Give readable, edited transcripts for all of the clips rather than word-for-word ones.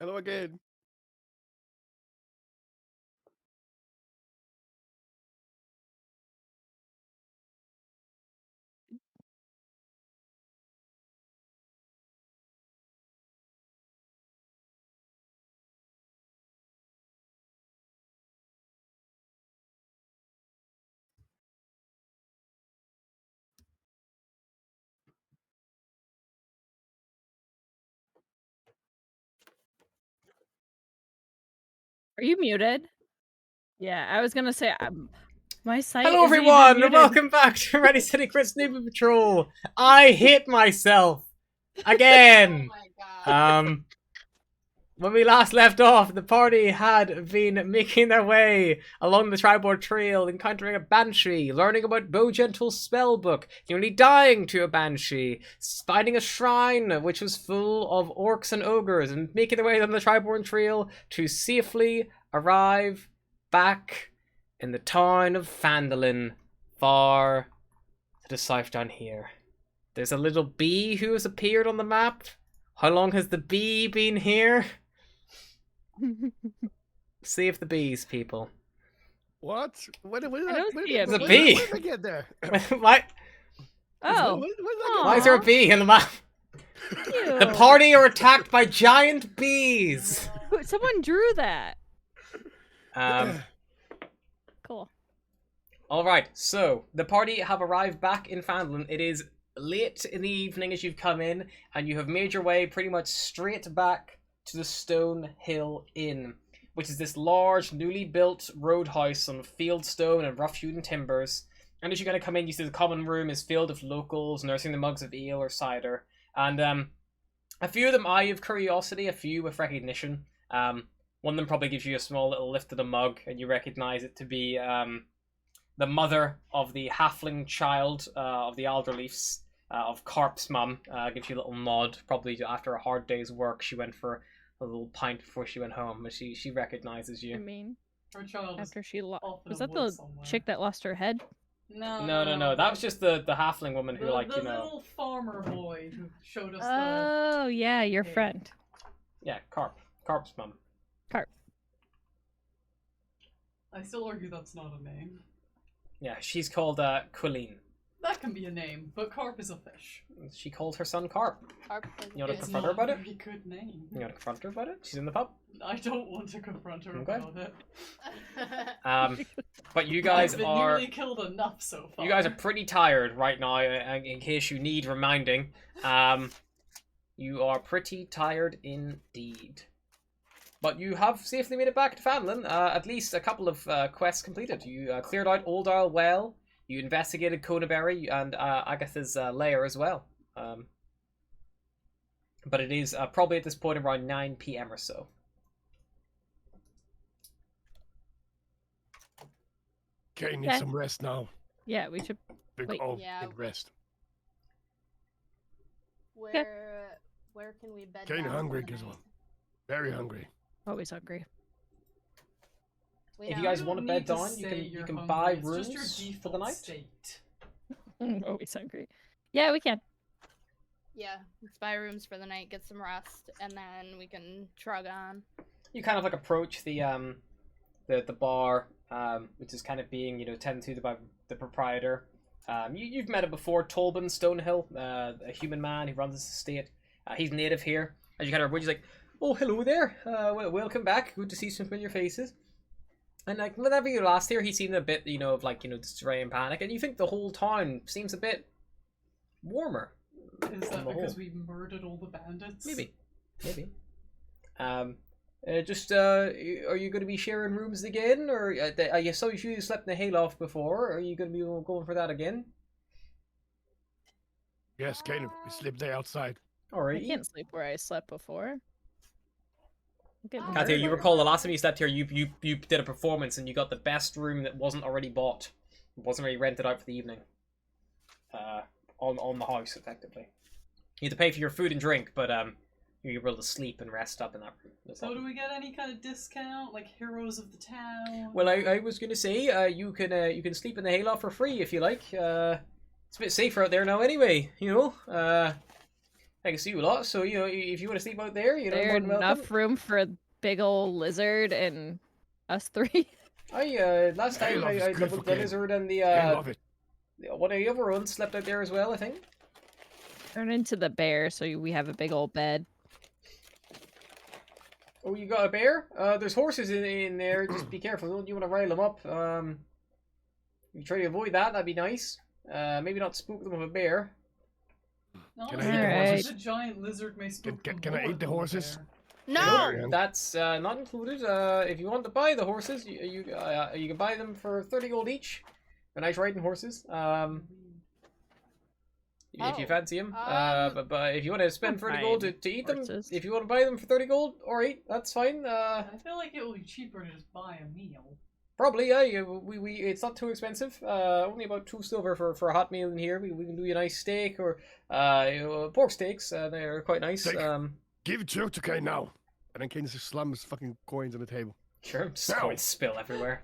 Hello again. Are you muted? Yeah, I was gonna say my site. Hello isn't even everyone, and muted. welcome back to Ready City Chris Newbie Patrol. I hit myself again. When we last left off, the party had been making their way along the Triboard Trail, encountering a banshee, learning about Bowgentle's spellbook, nearly dying to a banshee, finding a shrine which was full of orcs and ogres, and making their way down the Triboard Trail to safely arrive back in the town of Phandalin, far to the south down here. There's a little bee who has appeared on the map. How long has the bee been here? Save the bees, people. What? When I don't see a There's a bee. bee. When did I get there? Why? Oh, When did I Why is there a bee in the map? cute. The party are attacked by giant bees. Someone drew that. get Cool. All right, so the party have arrived back in Phandalin. It is late in the evening as you've come in, and you have made your way pretty much straight back to the Stone Hill Inn, which is this large, newly built roadhouse on fieldstone and rough-hewn timbers. And as you kind of come in, you see the common room is filled with locals nursing the mugs of ale or cider, and a few of them eye you with curiosity, a few with recognition. One of them probably gives you a small little lift of the mug, and you recognize it to be the mother of the halfling child of the Alderleafs, of Carp's mum. Gives you a little nod. Probably after a hard day's work, she went for a little pint before she went home, but she recognizes I you. mean, Her child is after she off in was a that wood the somewhere. chick that lost her head? No. That was just the halfling woman who, like, the you know. little farmer boy who showed us Oh yeah, your Yeah. friend. Yeah, Carp's mum. Carp. I still argue that's not a name. Yeah, she's called Colleen. That can be a name, but carp is a fish. She called her son Carp. You want to It's confront not her about a it? very good name. You want to confront her about it? She's in the pub. I don't want to confront her Okay. about it. But you guys I've been are. nearly killed enough so far. You guys are pretty tired right now, in case you need reminding. You are pretty tired indeed. But you have safely made it back to Phandalin. At least a couple of quests completed. You cleared out Old Isle Well. You investigated Conaberry and Agatha's lair as well. But it is probably at this point around 9 p.m. or so. Okay, need Okay. some rest now. Yeah, we should. Big Wait. Yeah. need rest. Where can we bed Kinda down hungry, for the Gizmo. night? Very hungry. Always hungry. We If know. you guys don't want to need bed to down, say you you're can hungry, buy it's just your rooms for the default night. state. Always hungry. Yeah, we can. Yeah, let's buy rooms for the night, get some rest, and then we can trug on. You kind of like approach the bar, which is kind of being, you know, tended to by the proprietor. You've met him before, Tolbin Stonehill, a human man who runs this estate. He's native here. As you kind of approach, he's like, "Oh, hello there. Welcome back. Good to see some familiar faces." And like whenever you were last here, he seemed a bit, you know, of like, you know, disarray and panic, and you think the whole town seems a bit warmer. Is that on the because whole. we murdered all the bandits? Maybe. Are you going to be sharing rooms again, or you saw you slept in the hayloft before? Are you going to be going for that again? Yes, kind of. We sleep there outside. All I right. can't sleep where I slept before. I'm getting Oh, Katya, bored. you recall the last time you slept here, you did a performance and you got the best room that wasn't already bought. It wasn't already rented out for the evening. On the house, effectively. You had to pay for your food and drink, but you were able to sleep and rest up in that room. That's So all. do we get any kind of discount, like heroes of the town? Well, I was going to say, you can sleep in the hayloft for free if you like. It's a bit safer out there now anyway, you know. I can see you a lot, so if you want to sleep out there, There more than welcome. enough room for a big old lizard and us three? Last time Hayloft is I good for the Kane. lizard and the I love it. one of the other ones slept out there as well, I think. Turn into the bear so we have a big old bed. Oh, you got a bear? There's horses in there. Just be careful. Don't you want to rile them up? You try to avoid that. That'd be nice. Maybe not spook them with a bear. No, Can I eat the horses? The giant lizard may spook them Can I more eat the than horses? bear. No! That's not included. If you want to buy the horses, you can buy them for 30 gold each. They're nice riding horses. If you Oh, fancy them. But if you want to spend I'm 30 gold buying to eat them, horses. if you want to buy them for 30 gold, alright, that's fine. I feel like it will be cheaper to just buy a meal. Probably, yeah. We it's not too expensive. Only about 2 silver for a hot meal in here. We can do you a nice steak or pork steaks. They're quite nice. Steak. Give it to Kane now. And then Kane just slams fucking coins on the table. Sure, just Now. coins spill everywhere.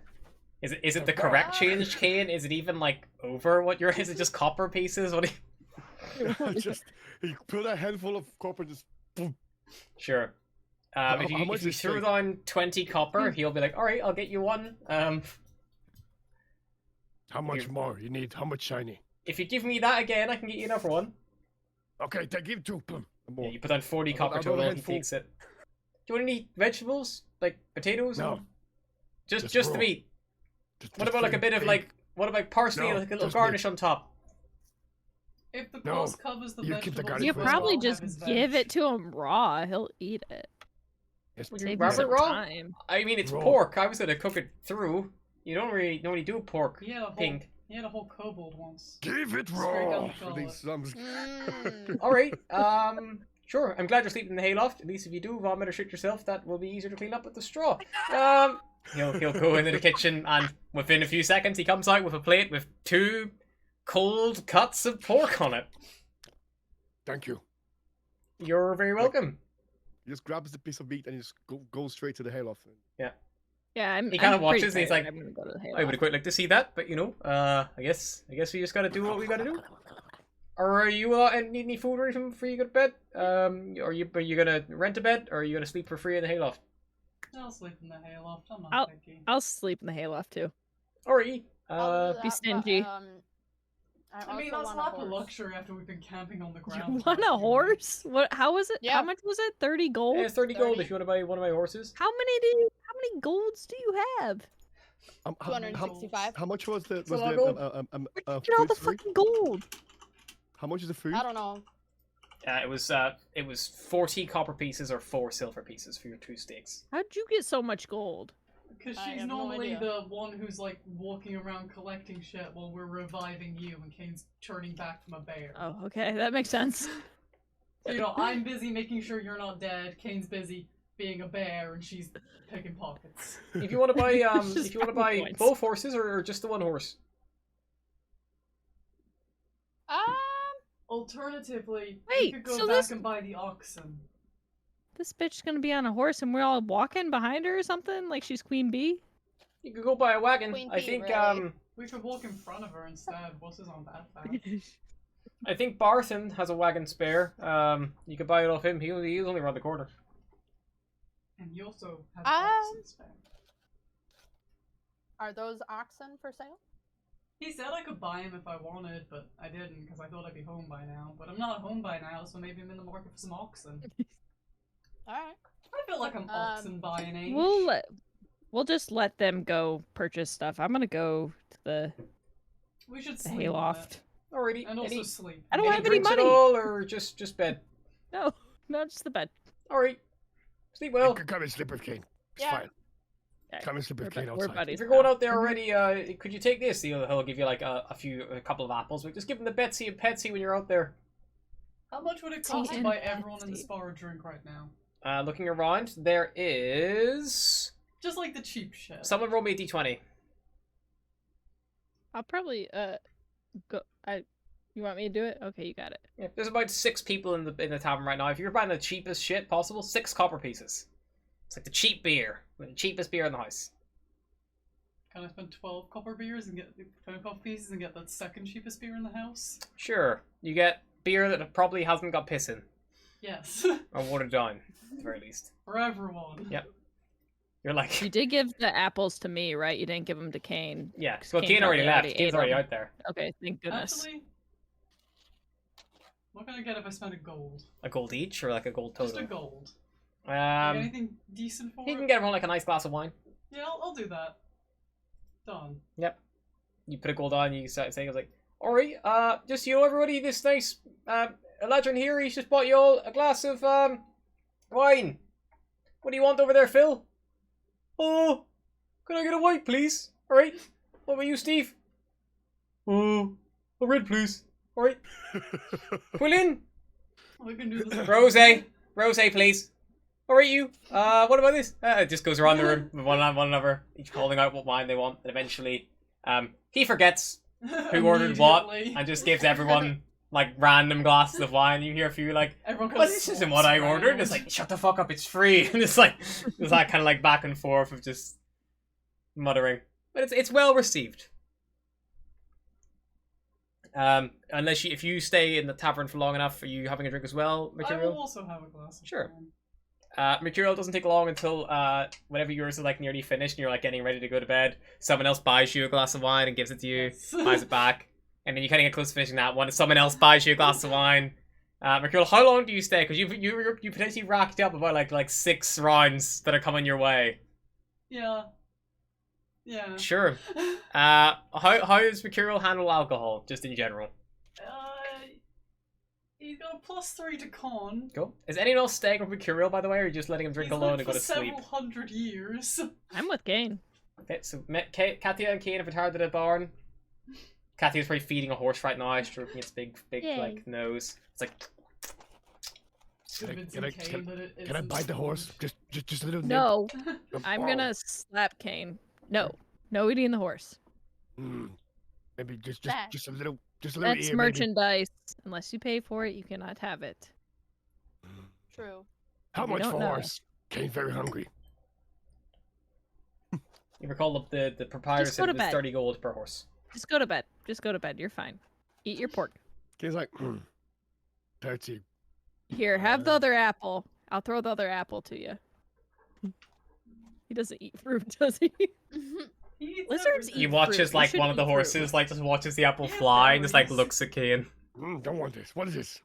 Is it the correct change, Kane? Is it even like over what you're? Is it just copper pieces? What? Just he put a handful of copper, just boom. Sure. How If much you is threw steak? down 20 copper, he'll be like, "All right, I'll get you one." How much You- more you need? How much shiny? If you give me that again, I can get you another one. Okay, give 2. Boom. More. Yeah, you put down 40 I'll- copper I'll go total. ahead He full. takes it. Do you want any vegetables, like potatoes? No. Just Just the raw. meat. Just What about like a bit of big- like? What about parsley, No, like a little just garnish on top? If the No, cost covers the you keep the vegetables, garlic You first. well, probably I'll just have his give veg. it to him raw. He'll eat it. Yes, Would you Save grab you it some raw? time. I mean, it's Raw. pork. I was gonna cook it through. You don't really normally do pork. He had a whole, Pink. he had a whole kobold once. Give it Straight down raw the for gullet. these slums. Mm. All right. Sure. I'm glad you're sleeping in the hayloft. At least if you do vomit or shit yourself, that will be easier to clean up with the straw. He'll go into the kitchen, and within a few seconds, he comes out with a plate with 2 cold cuts of pork on it. Thank you. You're very welcome. He just grabs the piece of meat and he just goes straight to the hayloft. Yeah, I'm. He kinda I'm pretty watches and he's tired. like, I'm gonna go to the I hayloft. would have quite liked to see that, but I guess we just gotta do what we gotta do. Or are you need any food or anything before you go to bed? Are you gonna rent a bed, or are you gonna sleep for free in the hayloft? I'll sleep in the hayloft. I'm not I'll- picky. I'll sleep in the hayloft too. Alrighty. I'll do be that, stingy. I mean, also that's want not a a horse. luxury after we've been camping on the You ground. want a horse? What? How was it? Yeah. How much was it? 30 gold. Yeah, it's 30 gold 30. if you want to buy one of my horses. How many golds do you have? How 265. how much was the a lot of gold. Where'd you food get all the sorry? fucking gold? How much is the food? I don't know. It was 40 copper pieces or 4 silver pieces for your 2 steaks. How'd you get so much gold? Because I she's have no normally idea. the one who's like walking around collecting shit while we're reviving you and Kane's turning back from a bear. Oh, okay, that makes sense. So, I'm busy making sure you're not dead, Kane's busy being a bear, and she's picking pockets. If you want to buy Just if you want to brownie buy points. both horses or just the one horse. Alternatively, Wait, you could go so back this- and buy the oxen. This bitch's gonna be on a horse and we're all walking behind her or something? Like she's Queen Bee? You could go buy a wagon. Queen I bee, think really. We could walk in front of her instead. What's his on that fact? I think Barthen has a wagon spare. You could buy it off him. He's only around the corner. And you also have Um, oxen spare. Are those oxen for sale? He said I could buy him if I wanted, but I didn't because I thought I'd be home by now. But I'm not home by now, so maybe I'm in the market for some oxen. Alright. I feel like I'm oxen buying age. We'll just let them go purchase stuff. I'm gonna go to the We should the sleep on hayloft. it. Alrighty. And also Any, sleep. I don't any have any drinks money. at all, or just bed? No, just the bed. Alright. Sleep well. Come and sleep with Kane. It's Yeah. fine. Okay, Come and sleep with Kane we're outside. buddies. If you're going now. out there already, could you take this? He'll give you like a couple of apples. But just give him the Betsy and Petsy when you're out there. How much would it Tea cost to and buy everyone in the Pepsi. spa a drink right now? Looking around, there is. Just like the cheap shit. Someone roll me a d20. I'll probably go. You want me to do it? Okay, you got it. Yeah, there's about 6 people in the tavern right now. If you're buying the cheapest shit possible, 6 copper pieces. It's like the cheap beer, the cheapest beer in the house. Can I spend 12 copper beers and get 12 copper pieces and get that second cheapest beer in the house? Sure, you get beer that probably hasn't got piss in. Yes. Or watered down, at the very least. For everyone. Yep. You're like, You did give the apples to me, right? You didn't give them to Kane. yeah. 'Cause Well, Kane already probably left. Kane's ate already 'em. out there. Okay, thank goodness. Actually, what can I get if I spend a gold? A gold each, or like a gold Just a total? gold. Like Um, anything decent for you it? can get everyone like a nice glass of wine. Yeah, I'll do that. Done. Yep. You put a gold on, you start saying, "I was like, alright, just everybody, this nice ladron here, he's just bought you all a glass of wine. What do you want over there, Phil? Oh, can I get a white, please? Alright. What about you, Steve? Oh, a red, please. Alright. Quillian? We can do this. Rose, please. Alright, you. What about this? It just goes around the room with one another, each calling out what wine they want, and eventually, he forgets who ordered what, Immediately. and just gives everyone like random glasses of wine. You hear a few like, Everyone "Well, kinda this isn't swaps what I ordered." around. It's like, "Shut the fuck up, it's free." And it's like, there's that kind of like back and forth of just muttering, but it's well received. Unless if you stay in the tavern for long enough, are you having a drink as well, I Mercurial? will also have a glass of Sure. wine. Mercurial doesn't take long until whenever yours is like nearly finished and you're like getting ready to go to bed, someone else buys you a glass of wine and gives it to you, Yes. buys it back, and then you kind of get close to finishing that one, and someone else buys you a glass of wine. Mercurial, how long do you stay? Because you potentially racked up about like 6 rounds that are coming your way. Yeah. Yeah. Sure. How does Mercurial handle alcohol, just in general? He's got a +3 to con. Cool. Is anyone else staying with Mercurial, by the way, or are you just letting him drink He's alone lived and go for to sleep? several hundred years. I'm with Kane. Okay, so Katia and Kane have retired to the barn. Katia's probably feeding a horse right now, stroking its big Yay. like nose. It's like, Convincing Can I- Kane that it Can I isn't bite the horse? food. Just a little nip. No, Um, I'm oh. gonna slap Kane. No, no eating the horse. Maybe just That. just a little That's ear, maybe. merchandise. Unless you pay for it, you cannot have it. True. How We much don't for know. horse? Kane's very hungry. you recall the proprietor Just go said to it was bed. 30 gold per horse. Just go to bed. Just go to bed. You're fine. Eat your pork. Kane's like, 30. Here, have the other apple. I'll throw the other apple to you. He doesn't eat fruit, does he? He eats Lizards everything. He Eat watches fruit. You like should one of the eat fruit. horses like just watches the apple Yeah, fly and just like berries. looks at Kane. Don't want this. What is this?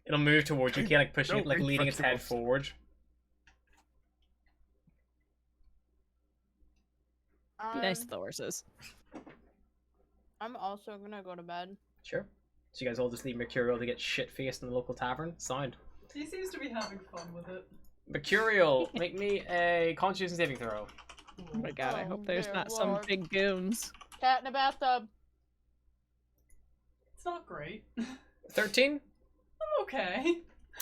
It'll move towards you, Kane, like pushing it, Don't like eat leaning its head vegetables. forward. Be nice to the horses. I'm also gonna go to bed. Sure. So you guys all just leave Mercurial to get shit faced in the local tavern. Sound. He seems to be having fun with it. Mercurial, make me a Constitution saving throw. Oh my god, I Oh, hope there's dear not some lord. big goons. Cat in a bathtub. It's not great. 13. I'm okay.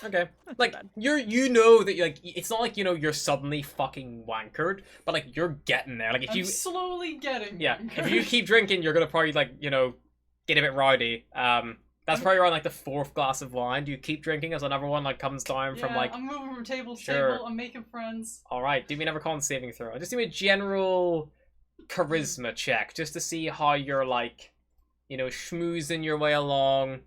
Okay. Not Like bad. you know that like it's not like you're suddenly fucking wankered, but like you're getting there. Like if I'm you slowly getting if you keep drinking, you're gonna probably like get a bit rowdy. That's probably around like the 4th glass of wine. Do you keep drinking as another one like comes down from like? I'm moving from table to Sure. table. I'm making friends. All right, do me another con saving throw. Just do me a general charisma check just to see how you're like, schmoozing your way along.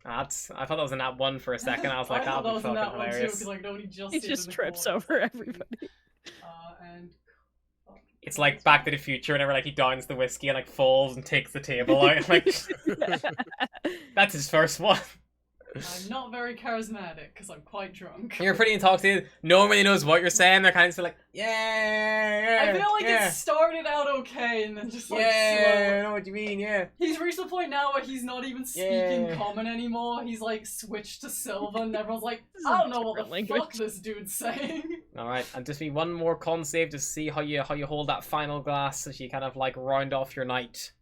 I thought that was a nat 1 for a second. I was like, I thought that'll be that was fucking that one too, hilarious. because like nobody just He stayed just in the trips corner. over everybody. And It's like Back to the Future whenever like he downs the whiskey and like falls and takes the table out. Like that's his first one. I'm not very charismatic because I'm quite drunk. You're pretty intoxicated. No one really knows what you're saying. They're kind of like, yeah. I feel like yeah, it started out okay and then just like yeah. slow. I know what you mean. Yeah. He's reached the point now where he's not even speaking Yeah. common anymore. He's like switched to Sylvan and everyone's like, This is I a don't know what the different fuck language. this dude's saying. All right, and just be one more con save to see how you hold that final glass as you kind of like round off your night.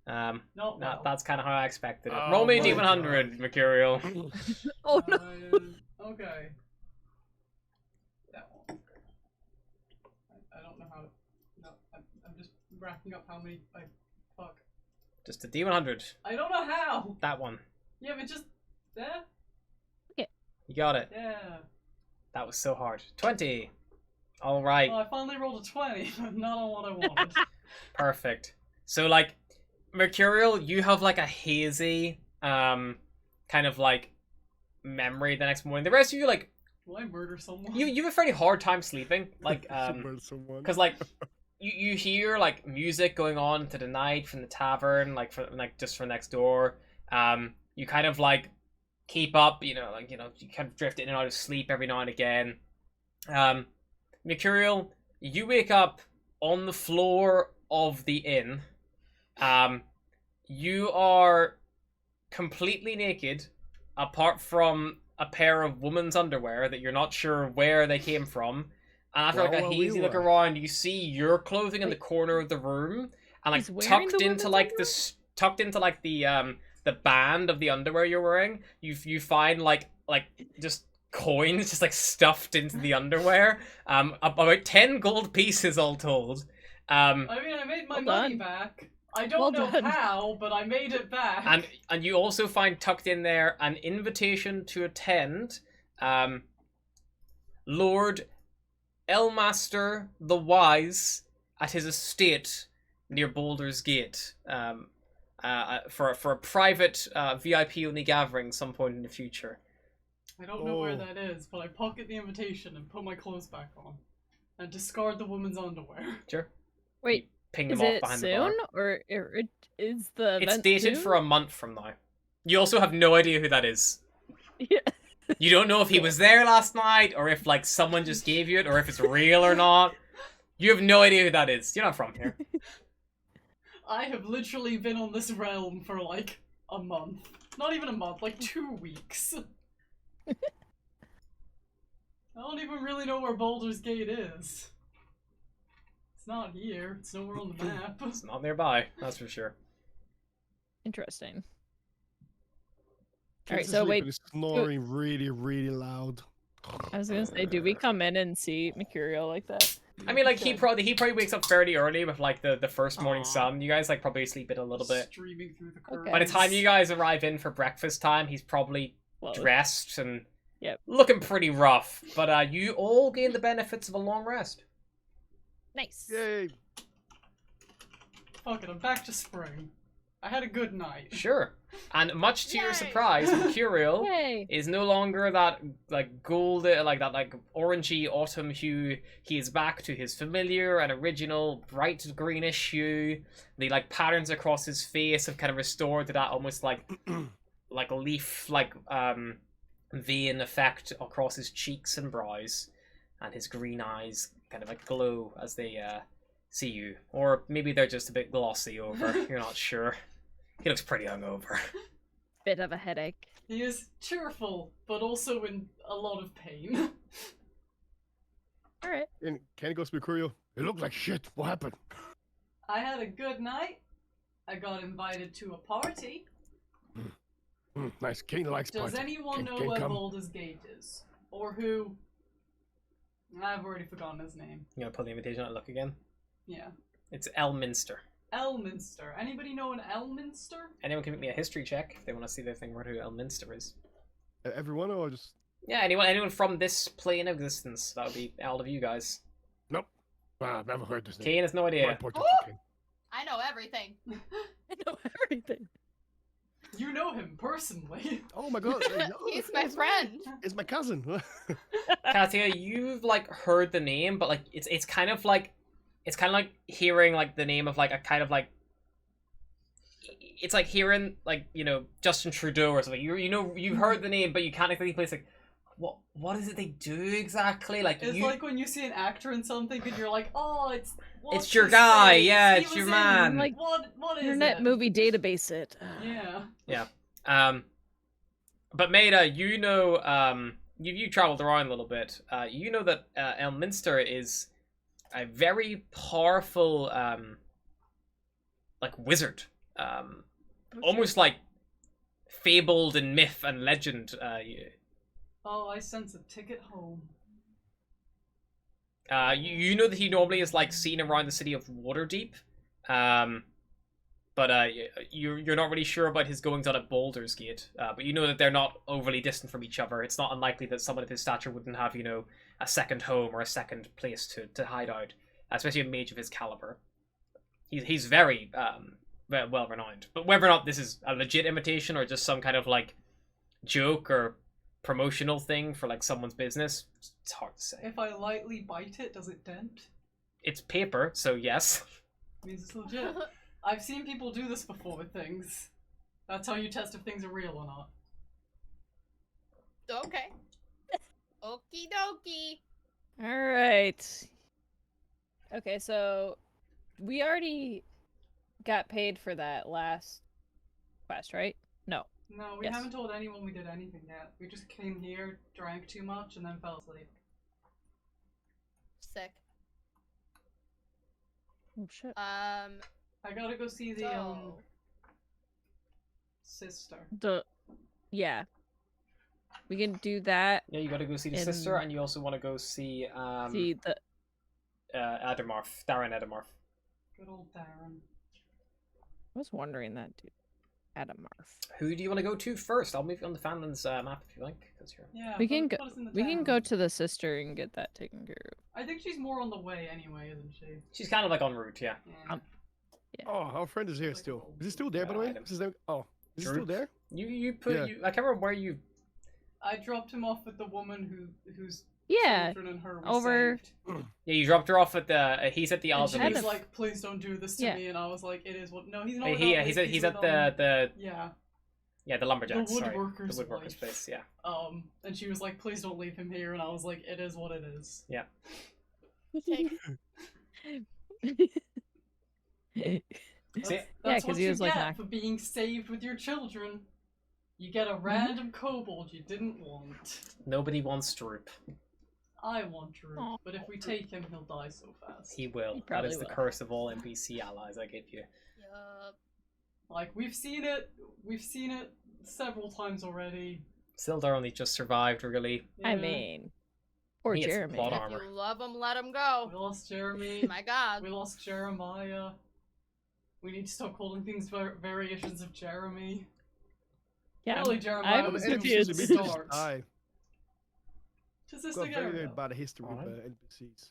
Not well. That's kind of how I expected it. Oh Roll me a my D100, Mercurial. Oh no. Okay. That one. I don't know how. No, I'm just racking up how many. Fuck. Just a D100. I don't know how. That one. Yeah, but just there. You got it. Yeah. That was so hard. 20. All right. Well, I finally rolled a 20, but not on what I wanted. Perfect. So like Mercurial, you have like a hazy kind of like memory the next morning. The rest of you, like, Will I murder someone? you have a fairly hard time sleeping. Like, Someone. because like you hear like music going on to the night from the tavern, like just from next door. You kind of like keep up, you kind of drift in and out of sleep every now and again. Mercurial, you wake up on the floor of the inn. You are completely naked, apart from a pair of woman's underwear that you're not sure where they came from. And after like a hazy look around, you see your clothing in the corner of the room, and like tucked into like the band of the underwear you're wearing, you find like just coins just like stuffed into the underwear. About 10 gold pieces all told. I mean, I made my money back. I don't know how, but I made it back. And you also find tucked in there an invitation to attend Lord Elmaster the Wise at his estate near Baldur's Gate, for a private VIP only gathering some point in the future. I don't know where that is, but I pocket the invitation and put my clothes back on, and discard the woman's underwear. Sure. Wait, Ping them is off it behind the soon, bar. or is the It's event dated soon? for a month from now. You also have no idea who that is. Yeah. You don't know if he was there last night, or if like someone just gave you it, or if it's real or not. You have no idea who that is. You're not from here. I have literally been on this realm for like a month. Not even a month, like 2 weeks. I don't even really know where Baldur's Gate is. It's not here. It's nowhere on the map. It's not nearby, that's for sure. Interesting. Kids Alright, are so wait. sleeping, it's snoring really, really loud. I was gonna say, do we come in and see Mercurial like that? I mean, like he probably wakes up fairly early with like the first morning Aw. sun. You guys like probably sleep in a little bit. Streaming through the curtains. Okay. By the time you guys arrive in for breakfast time, he's probably Well, dressed and Yep. looking pretty rough. But you all gain the benefits of a long rest. nice. Yay! Fuck it, I'm back to spring. I had a good night. Sure. And much to your Yay. surprise, Mercurial Yay. is no longer that like gold, like that like orangey autumn hue. He is back to his familiar and original bright greenish hue. The like patterns across his face have kind of restored to that almost like leaf vein effect across his cheeks and brows, and his green eyes kind of like glow as they see you, or maybe they're just a bit glossy over. You're not sure. He looks pretty hungover. Bit of a headache. He is cheerful, but also in a lot of pain. Alright. And Kenny goes to Mercurial. It looked like shit. What happened? I had a good night. I got invited to a party. Nice. Kenny likes Does party. anyone know Can where come. Baldur's Gate is? Or who? I've already forgotten his name. You gonna pull the invitation out and look again? Yeah. It's Elminster. Elminster. Anybody know an Elminster? Anyone can make me a history check if they want to see their thing about who Elminster is. Everyone or just... Yeah, anyone from this plane of existence. That would be all of you guys. Nope. I've never heard this name. Kane has no More idea. important for Kane. I know everything. I know everything. You know him personally. Oh my god. He's my friend. It's my cousin. Katia, you've like heard the name, but like it's kind of like hearing like the name of like a kind of like it's like hearing like Justin Trudeau or something. You've heard the name, but you can't exactly place like what is it they do exactly? Like It's like when you see an actor in something and you're like, oh, it's your guy, yeah, it's your man. Like, what is Internet it? movie database it. Yeah. But Maida, you traveled around a little bit. You know that Elminster is a very powerful like wizard. Almost like fabled in myth and legend. Oh, I sense a ticket home. You know that he normally is like seen around the city of Waterdeep. But you're not really sure about his goings on at Baldur's Gate. But you know that they're not overly distant from each other. It's not unlikely that someone of his stature wouldn't have, a second home or a second place to hide out, especially a mage of his caliber. He's very well renowned. But whether or not this is a legit imitation or just some kind of like joke or promotional thing for like someone's business. It's hard to say. If I lightly bite it, does it dent? It's paper, so yes. Means it's legit. I've seen people do this before with things. That's how you test if things are real or not. Okay. Okie dokie. All right. Okay, so we already got paid for that last quest, right? No. No, we Yes. haven't told anyone we did anything yet. We just came here, drank too much, and then fell asleep. Sick. Oh shit. I gotta go see the So sister. Yeah. We can do that. Yeah, you gotta go see the sister, and you also want to go see See the Edermarf, Darren Edermarf. Good old Darren. I was wondering that, dude. Adamarth. Who do you want to go to first? I'll move you on the Fanlands map if you like, because you're. Yeah, We can put go. us in the We can town. go to the sister and get that taken care of. I think she's more on the way anyway, isn't she? She's kind of like en route, yeah. Yeah. Oh, our friend is here Like still. old Is he still there, by the way? Adam. What's his name? Oh, is he Drew? still there? You put Yeah. I can't remember where you. I dropped him off with the woman whose Yeah. children and her we over- saved. Yeah, you dropped her off at the. He's at the And she Alzheimer's. was like, "Please don't do this to Yeah. me," and I was like, "It is what." No, he's not. He's at the Yeah, the lumberjacks. The sorry. woodworker's The woodworker's wife. place. Yeah. and she was like, "Please don't leave him here," and I was like, "It is what it is." okay. That's, See- that's 'cause what he you was, like, get knock- for being saved with your children. You get a random kobold you didn't want. Nobody wants Droop. I want Drew, Aw. but if we take him, he'll die so fast. He will. He That probably is the will. curse of all NPC allies I give you. Yup. Like we've seen it several times already. Sildar only just survived, really. I Yeah. mean, or He gets Jeremy. plot If armor. you love him, let him We go. lost Jeremy. My God. We lost Jeremiah. We need to stop calling things variations of Jeremy. Yeah, Really, Jeremiah I'm was confused. doomed They to just start. die. To this Got thing very, very area. bad history with Alright. NPCs.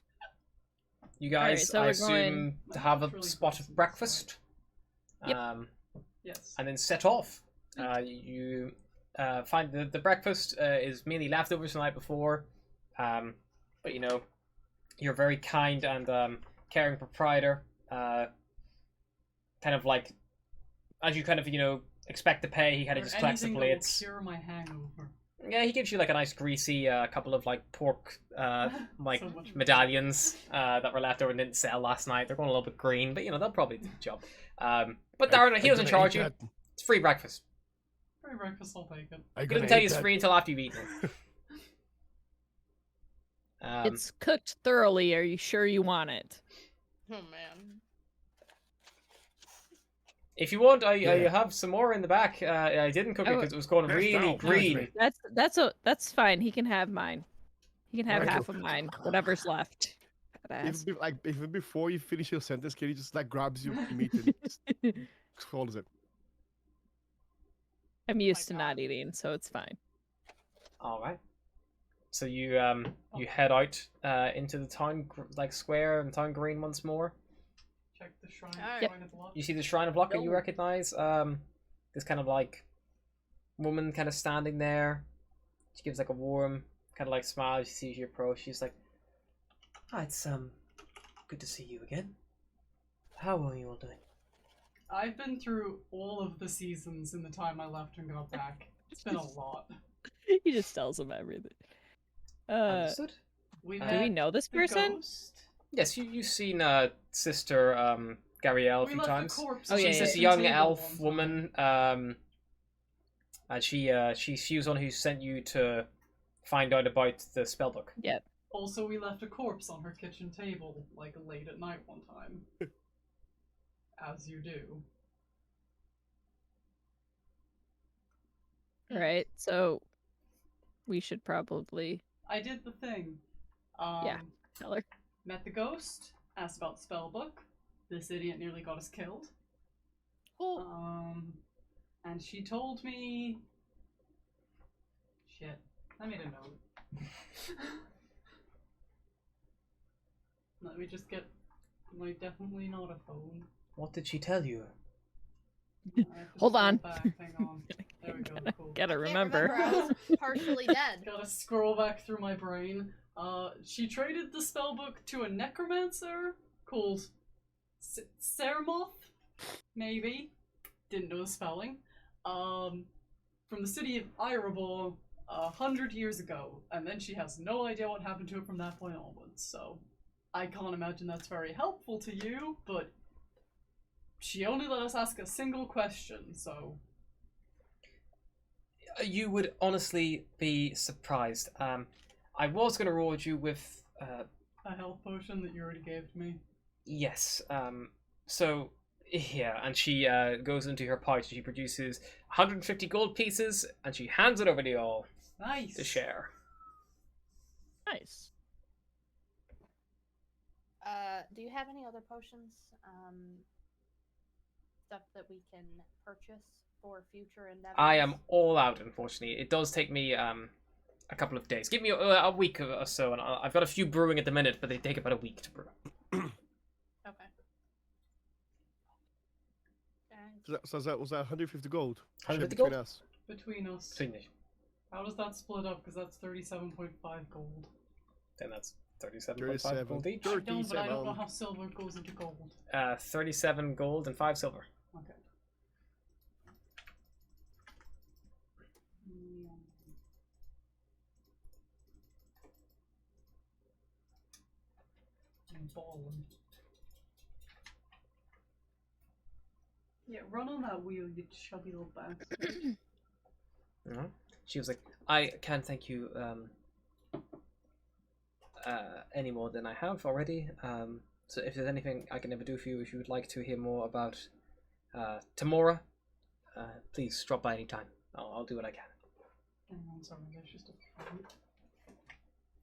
You guys, so I we're assume, to have a Naturally spot person, of breakfast. Yep. Yes. And then set off. You find the breakfast is mainly leftovers the night before, but you know, you're very kind and caring proprietor. Kind of like, as you kind of expect to pay, he kind of Or just collects the anything that will plates. cure my hangover. Yeah, he gives you like a nice greasy couple of like pork like So much medallions that were left over and didn't sell last night. They're going a little bit green, but they'll probably do the job. But Darren, he doesn't charge you. It's free breakfast. Free breakfast, I'll take it. He doesn't tell you it's free until after you've eaten it. It's cooked thoroughly. Are you sure you want it? Oh man. If you want, I Yeah. have some more in the back. I didn't cook it Oh, because it was going Yes, really no, green. That's fine. He can have mine. He can have Alright, half of mine. Whatever's left. Badass. If before you finish your sentence, Katie just like grabs your meat and just swallows it. I'm used to God. not eating, so it's fine. All right. So you head out into the town square and town green once more. Check the shrine. Alright. Yep. Shrine of luck. You see the Shrine of Luck that you No. recognize. This kind of like woman kind of standing there. She gives like a warm kind of like smile. She sees you approach. She's like, "Ah, it's good to see you again. How are you all doing?" I've been through all of the seasons in the time I left and got back. It's been a lot. He just tells him everything. Understood. We Do Do we met know this the person? ghost. Yes, you've seen Sister Gabrielle a We few left times. the corpse. Oh, on yeah, She's the this kitchen young table elf one woman, and she was one who sent you to find out about the spellbook. Yep. Also, we left a corpse on her kitchen table, like late at night one time. As you do. Right. So we should probably I did the thing. Yeah. tell her. Met the ghost, asked about the spellbook. This idiot nearly got us killed. Oh. And she told me... Shit. I made a note. Let me just get... My definitely not a phone. What did she tell you? I have to Hold scroll on. Back. Hang on. There we go. Cool. Gotta I can't remember. I was partially dead. Gotta scroll back through my brain. She traded the spellbook to a necromancer called Seremoth, maybe. Didn't know the spelling. From the city of Erebor 100 years ago, and then she has no idea what happened to it from that point onwards, so I can't imagine that's very helpful to you, but she only let us ask a single question, so... You would honestly be surprised. I was going to reward you with... A health potion that you already gave to me. Yes. So, yeah, and she goes into her pouch and she produces 150 gold pieces and she hands it over to you all Nice! to share. Nice. Do you have any other potions? Stuff that we can purchase for future endeavors? I am all out, unfortunately. It does take me a couple of days. Give me a week or so, and I've got a few brewing at the minute, but they take about a week to brew. Okay. So was that 150 gold? 150 Between gold? us. Between us. Between you. How does that split up? Because that's 37.5 gold. Then that's 37.5 37. gold each. I don't, but I don't know 37. how silver goes into gold. 37 gold and 5 silver. Okay. I'm balling. Yeah, run on that wheel, you chubby little bastard. She was like, I can't thank you any more than I have already. So if there's anything I can ever do for you, if you would like to hear more about Tamora, please drop by anytime. I'll do what I can. Hang on, sorry, there's just a fight.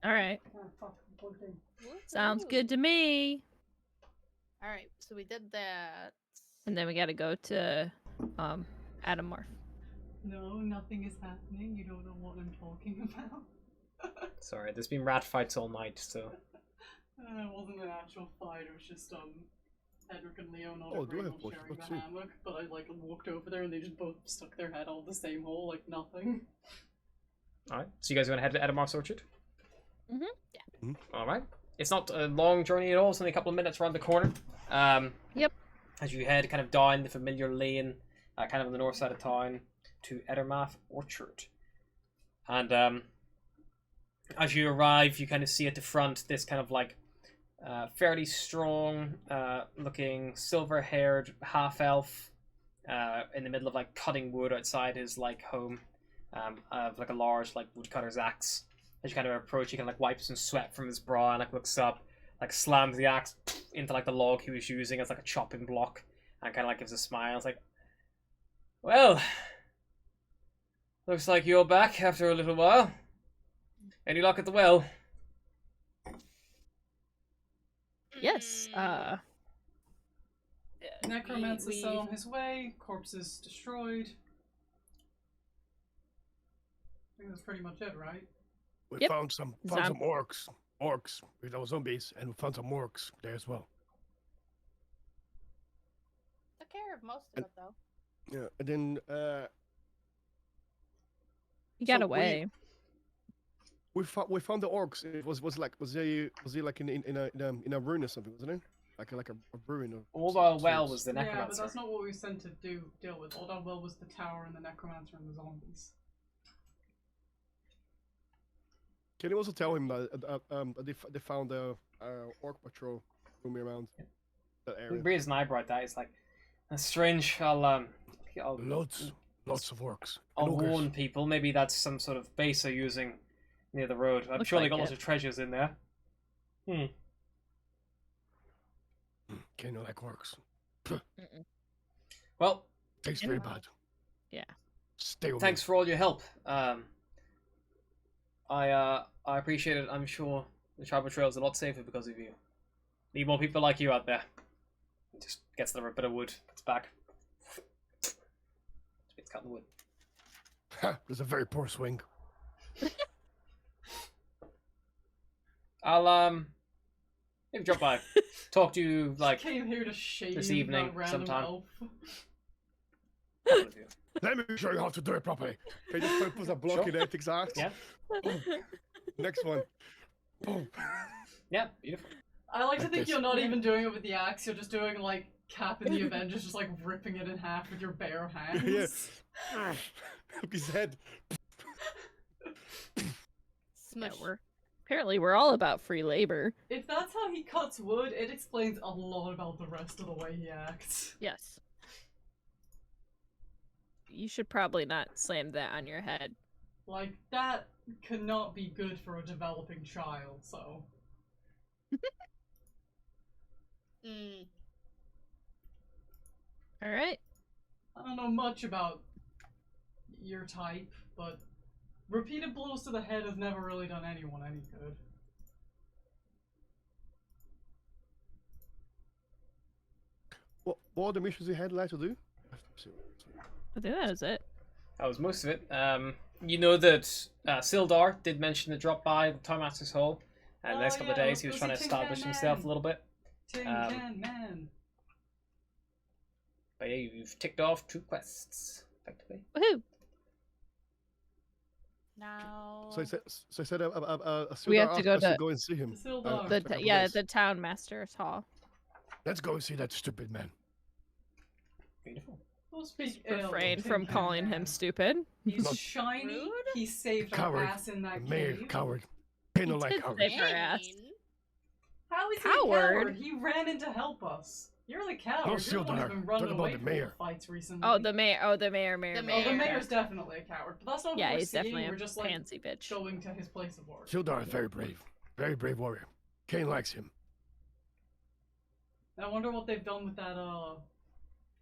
All right. Ah, fuck, I'm plugged in. Sounds good to me. All right, so we did that. And then we gotta go to Adamorph. No, nothing is happening. You don't know what I'm talking about. Sorry, there's been rat fights all night, so... It wasn't an actual fight, it was just, Edric and Leo not Oh, do I agreeing have on potions? sharing Let's the see. hammock, but I, like, walked over there and they just both stuck their head all the same hole, like nothing. Alright, so you guys are going to head to Edamorph's Orchard? Yeah. Alright. It's not a long journey at all, it's only a couple of minutes around the corner. Yep. As you head kind of down the familiar lane, kind of on the north side of town, to Edamorph Orchard. And as you arrive, you kind of see at the front this kind of like fairly strong looking silver-haired half-elf in the middle of like cutting wood outside his like home of like a large like woodcutter's axe. As you kind of approach, he kind of like wipes some sweat from his brow and like looks up, like slams the axe into like the log he was using as like a chopping block, and kind of like gives a smile. It's like, well, looks like you're back after a little while. Any luck at the well? Yes. Necromancer we- still on his way, corpses destroyed. I think that's pretty much it, right? We Yep. found some orcs. Orcs. We know zombies, and we found some orcs there as well. Took care of most of it though. Yeah, and then He got So away. we found the orcs. It was he like in a ruin or something, wasn't it? Like a ruin. Of Old some Oil Well sorts. was the Yeah, but necromancer. that's not what we were sent to deal with. Old Well was the tower and the necromancer and the zombies. Can you also tell him that they found a orc patrol roaming around that The area? reason I brought that is like, that's strange. I'll Lots of orcs. I'll and ogres. warn people. Maybe that's some sort of base they're using near the road. I'm Looks sure they like got lots it. of treasures in there. Can you like orcs? Mm-mm. Well, Tastes Yeah. very bad. Yeah. Stay with thanks for all your help. I appreciate it. I'm sure the travel trail is a lot safer because of you. Need more people like you out there. Just gets the bit of wood. It's back. It's cutting the wood. Ha! There's a very poor swing. I'll maybe drop by. Talk to you like Came here to shame this that evening random sometime. elf. Let me show you how to do it properly. Okay, just put a block Sure. in Ethic's axe. Yeah. Boom. Next one. Boom. Yeah, beautiful. I like to Like think this. you're not even doing it with the axe. You're just doing like Cap in the Avengers, just like ripping it in half with your bare hands. Yeah. His head. Yeah, Smush. apparently we're all about free labor. If that's how he cuts wood, it explains a lot about the rest of the way he acts. Yes. You should probably not slam that on your head. Like, that cannot be good for a developing child, so. Mm. All right. I don't know much about your type, but repeated blows to the head has never really done anyone any good. What other missions you had like to do? I think that was it. That was most of it. You know that Sildar did mention the drop by the Time Master's Hall. And the Oh, next couple of yeah, days he was was trying to it Tin Can establish himself Man? a little bit. Tin Um, Can Man. But yeah, you've ticked off 2 quests, effectively. Woohoo! Now. So I said We have to go us to to- go and see him. Sildar. The a couple yeah, days. the town master's hall. Let's go and see that stupid man. Beautiful. Don't speak ill of Refrain Tin from Can calling Man. him stupid. He's Not shiny. rude. He saved our Coward. ass in that Mayor, cave. coward. Kind of He like did coward. say- Her ass. Mean. How is he a Coward? coward? He ran in to help us. You're the coward. No, You're the one who's Sildar. been running Talk about away the from mayor. the fights recently. Oh, the mayor. Oh, the mayor. The Oh, the mayor. mayor's definitely a coward. But that's not Yeah, what we're he's seeing. definitely We're a just like pansy bitch. going to his place of work. Sildar is very brave warrior. Kane likes him. I wonder what they've done with that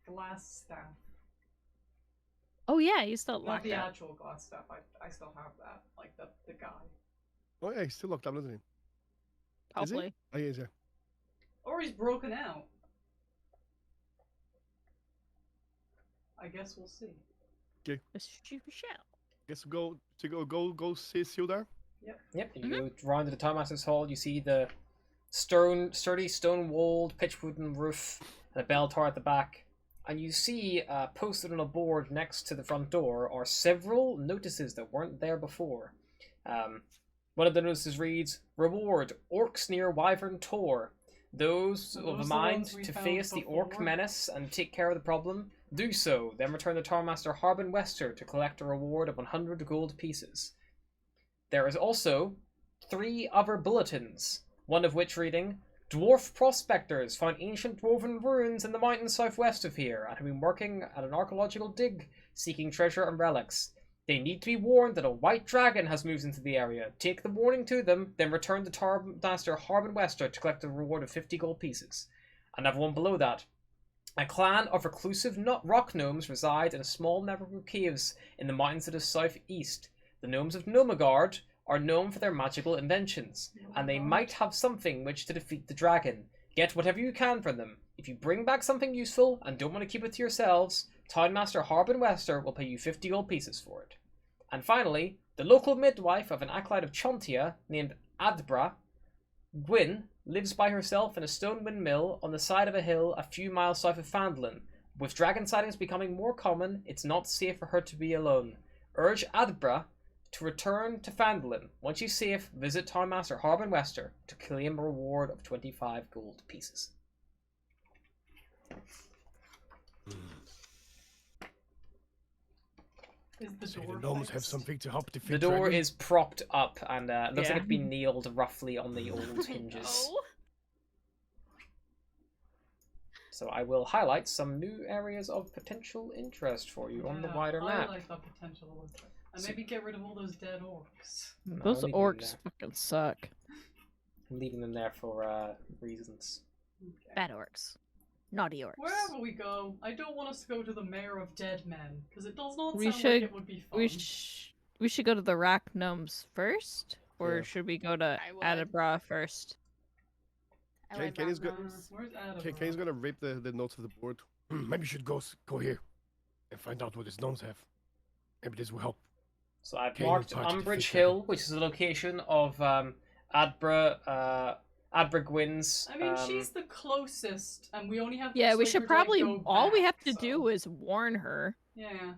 glass staff. Oh yeah, he's still Not locked the up. actual glass staff. I still have that. Like the guy. Oh yeah, he's still locked up, isn't he? Is he? Hopefully. Oh, he is, yeah. Or he's broken out. I guess we'll see. Yes, you shall. Guess go see Sildar. Yep, and you go round to the Time Master's Hall, you see the sturdy stone-walled pitch wooden roof and a bell tower at the back. And you see posted on a board next to the front door are several notices that weren't there before. One of the notices reads, Reward, Orcs near Wyvern Tor. Those Are of a those the mind ones we to found face the Orc before? menace and take care of the problem, do so. Then return the Tarmaster Harbin Wester to collect a reward of 100 gold pieces. There is also 3 other bulletins, one of which reading, Dwarf prospectors found ancient dwarven ruins in the mountains southwest of here and have been working at an archaeological dig, seeking treasure and relics. They need to be warned that a white dragon has moved into the area. Take the warning to them, then return to Tarmaster Harbin Wester to collect a reward of 50 gold pieces. Another one below that. A clan of reclusive rock gnomes reside in a small network of caves in the mountains to the southeast. The gnomes of Nomagard are known for their magical inventions, and they might have something which to defeat the dragon. Get whatever you can from them. If you bring back something useful and don't want to keep it to yourselves, Townmaster Harbin Wester will pay you 50 gold pieces for it. And finally, the local midwife of an acolyte of Chontia named Adbra, Gwyn, lives by herself in a stone windmill on the side of a hill a few miles south of Fandlin. With dragon sightings becoming more common, it's not safe for her to be alone. Urge Adbra to return to Fandlin. Once she's safe, visit Townmaster Harbin Wester to claim a reward of 25 gold pieces. Is the So door the gnomes have fixed? something to help defeat The door dragon? is propped up and looks like Yeah. it's been nailed roughly on the old hinges. No. So I will highlight some new areas of potential interest for you on the Yeah, wider map. highlight that potential a little bit. And So- maybe get rid of all those dead orcs. Those I'll leave them orcs there. fucking suck. I'm leaving them there for reasons. Okay. Bad orcs. Naughty orcs. Wherever we go, I don't want us to go to the Mayor of Dead Men, because it does not We sound should- like it would be fun. We should go to the rock gnomes first, or Yeah. should we go to I would. Adabra first? I Kane- like Kane is rock good. gnomes. Where's Adam? Kane's gonna rip the notes of the board. Maybe you should go here and find out what his gnomes have. Maybe this will help. So I've Kane marked will try to Umbridge defeat Hill, which is the location of Adbra Gwyn's. I mean, she's the closest, and we only have to Yeah, we persuade should her to, like, probably. go All we back, have to do so- is warn her. Yeah.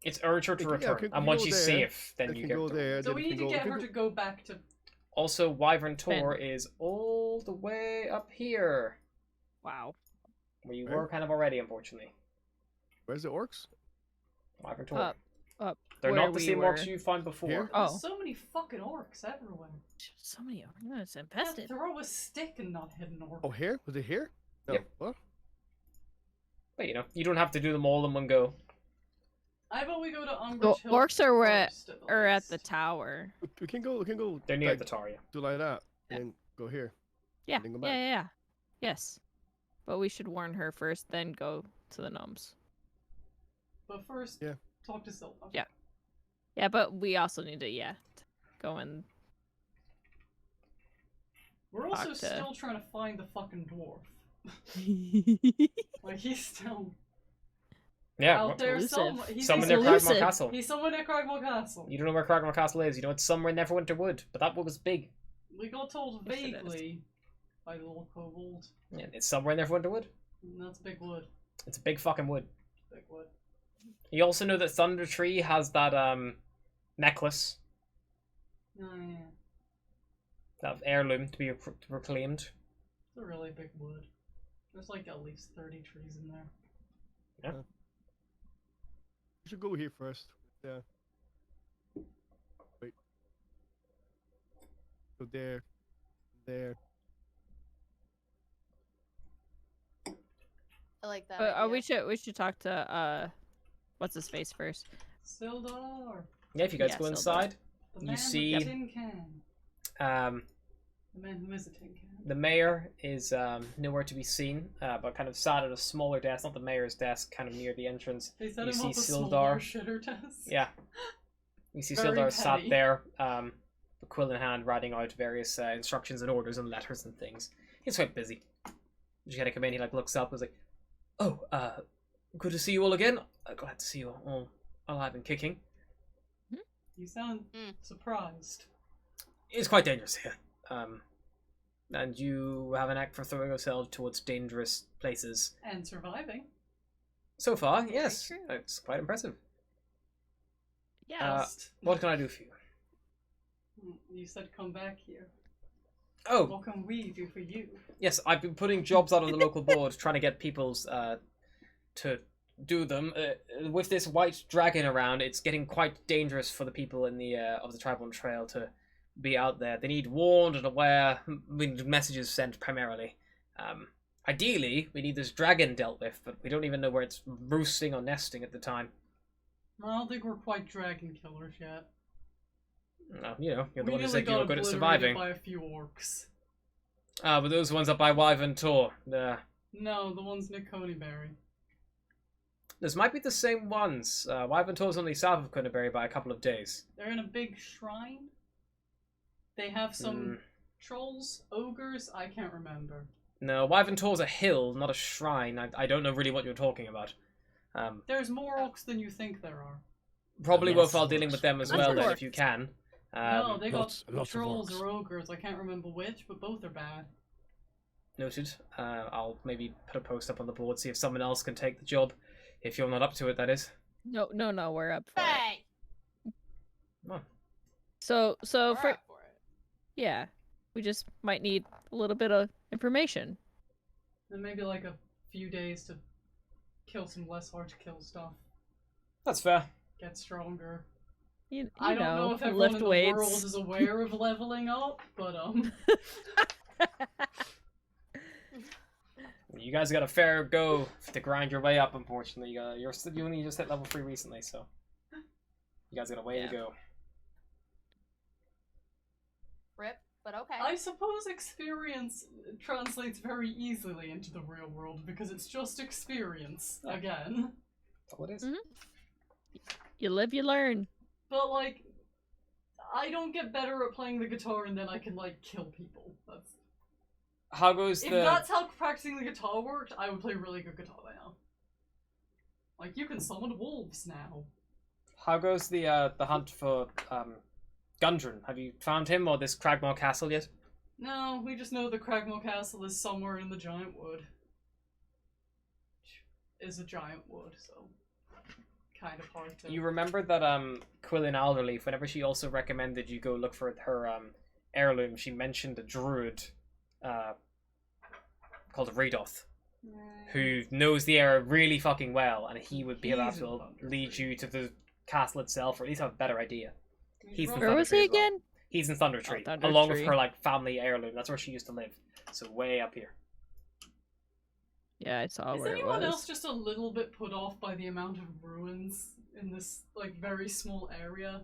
It's urge her to Yeah, we return, can and once go she's there, safe, then They you can get go the- there. So then we we need can to go- get we her can to go back to. Also, Wyvern Tor is all the way up here, Wow. where you Where? were kind of already, unfortunately. Where's the orcs? Wyvern Tor. Up. They're where not the we same were. orcs you found before. Here? Oh. There's so many fucking orcs everywhere. So many. It's Yeah, infested. throw a stick and not hit an orc. Oh, here? Was it here? No. Yep. What? But you know, you don't have to do them all in one go. I vote we go to The Umbridge Hill orcs are at first, or at the least. tower. We can go. We can go. They're near like, the tower, yeah. do like that Yeah. and go here. Yeah. then go Yeah, back. yeah, yeah. Yes. But we should warn her first, then go to the gnomes. But first, Yeah. talk to Silva. Yeah. Yeah, but we also need to go and We're also Talk to- still trying to find the fucking dwarf. Like he's still Yeah, out there Elusive. somewhere. He's somewhere He's near elusive. Cragmore Castle. He's somewhere near Cragmore Castle. You don't know where Cragmore Castle is. You know it's somewhere in Neverwinter Wood, but that wood was big. We got told Yes, it is. vaguely by the little kobold. Yeah, it's somewhere in Neverwinter Wood. And that's big wood. It's a big fucking wood. Big wood. You also know that Thunder Tree has that necklace, Oh yeah. that heirloom to be reclaimed. It's a really big wood. There's like at least 30 trees in there. We should go here first. Yeah. Wait. So there. There. I like that. But idea. we should talk to what's his face first. Sildar! Yeah, if you guys Yeah, go Sildar. inside, The You man see- with the tin can. um, The man who is a tin can. the mayor is nowhere to be seen, but kind of sat at a smaller desk, not the mayor's desk, kind of near the entrance. They set You him see up a Sildar. small shitter test. Yeah. You see Very Sildar sat petty. there, the quill in hand, writing out various instructions and orders and letters and things. He's quite busy. You kind of come in, he like looks up, and is like, "Oh, good to see you all again. Glad to see you all alive and kicking. You sound surprised. It's quite dangerous here. And you have an act for throwing yourself towards dangerous places. And surviving. So far, Very yes, true. it's quite impressive. Yeah. Just- What can I do for you? You said come back here. Oh, What can we do for you? yes, I've been putting jobs out on the local board, trying to get people's to do them. With this white dragon around, it's getting quite dangerous for the people in the of the tribal trail to be out there. They need warned and aware, with messages sent primarily. Ideally, we need this dragon dealt with, but we don't even know where it's roosting or nesting at the time. I don't think we're quite dragon killers yet. No, you know, you're the We one who nearly said you were got good at obliterated surviving. by a few orcs. But those ones up by Wyvern Tor, No, the ones Nick Coneyberry. this might be the same ones. Wyvern Tor's only south of Cunnaberry by a couple of days. They're in a big shrine. They have some trolls, ogres, I can't remember. No, Wyvern Tor's a hill, not a shrine. I don't know really what you're talking about. There's more orcs than you think there are. Probably Yes. worthwhile dealing with them as Lots well of then, orcs. if you can. No, they got lots of trolls orcs. or ogres, I can't remember which, but both are bad. Noted. I'll maybe put a post up on the board, see if someone else can take the job. If you're not up to it, that is. No, we're up for it. Hey! Oh. So We're for up for it. yeah, we just might need a little bit of information. And maybe like a few days to kill some less hard to kill stuff. That's fair. Get stronger. You I don't know if everyone lift in the weights. world is aware of leveling up, but You guys got a fair go to grind your way up, unfortunately. You only just hit level 3 recently, so you guys got a way Yeah. to go. Rip, but okay. I suppose experience translates very easily into the real world because it's just experience again. That's all it is. Mhm. You live, you learn. But like, I don't get better at playing the guitar and then I can like kill people. That's How goes if the... that's how practicing the guitar worked, I would play really good guitar by now. Like you can summon wolves now. How goes the hunt for Gundren? Have you found him or this Cragmore Castle yet? No, we just know the Cragmore Castle is somewhere in the giant wood. Is a giant wood, so kind of hard to. You remember that Quillen Alderleaf, whenever she also recommended you go look for her heirloom, she mentioned a druid called Radoth, who knows the area really fucking well, and he would be able He's in to Thunder lead Tree. you to the castle itself, or at least have a better idea. He's the Where Thunder was Tree he as well. again? He's in Thunder Tree, Thunder along with Tree. her like family heirloom. That's where she used to live. So way up here. Yeah, I saw Is where it anyone was. else just a little bit put off by the amount of ruins in this like very small area?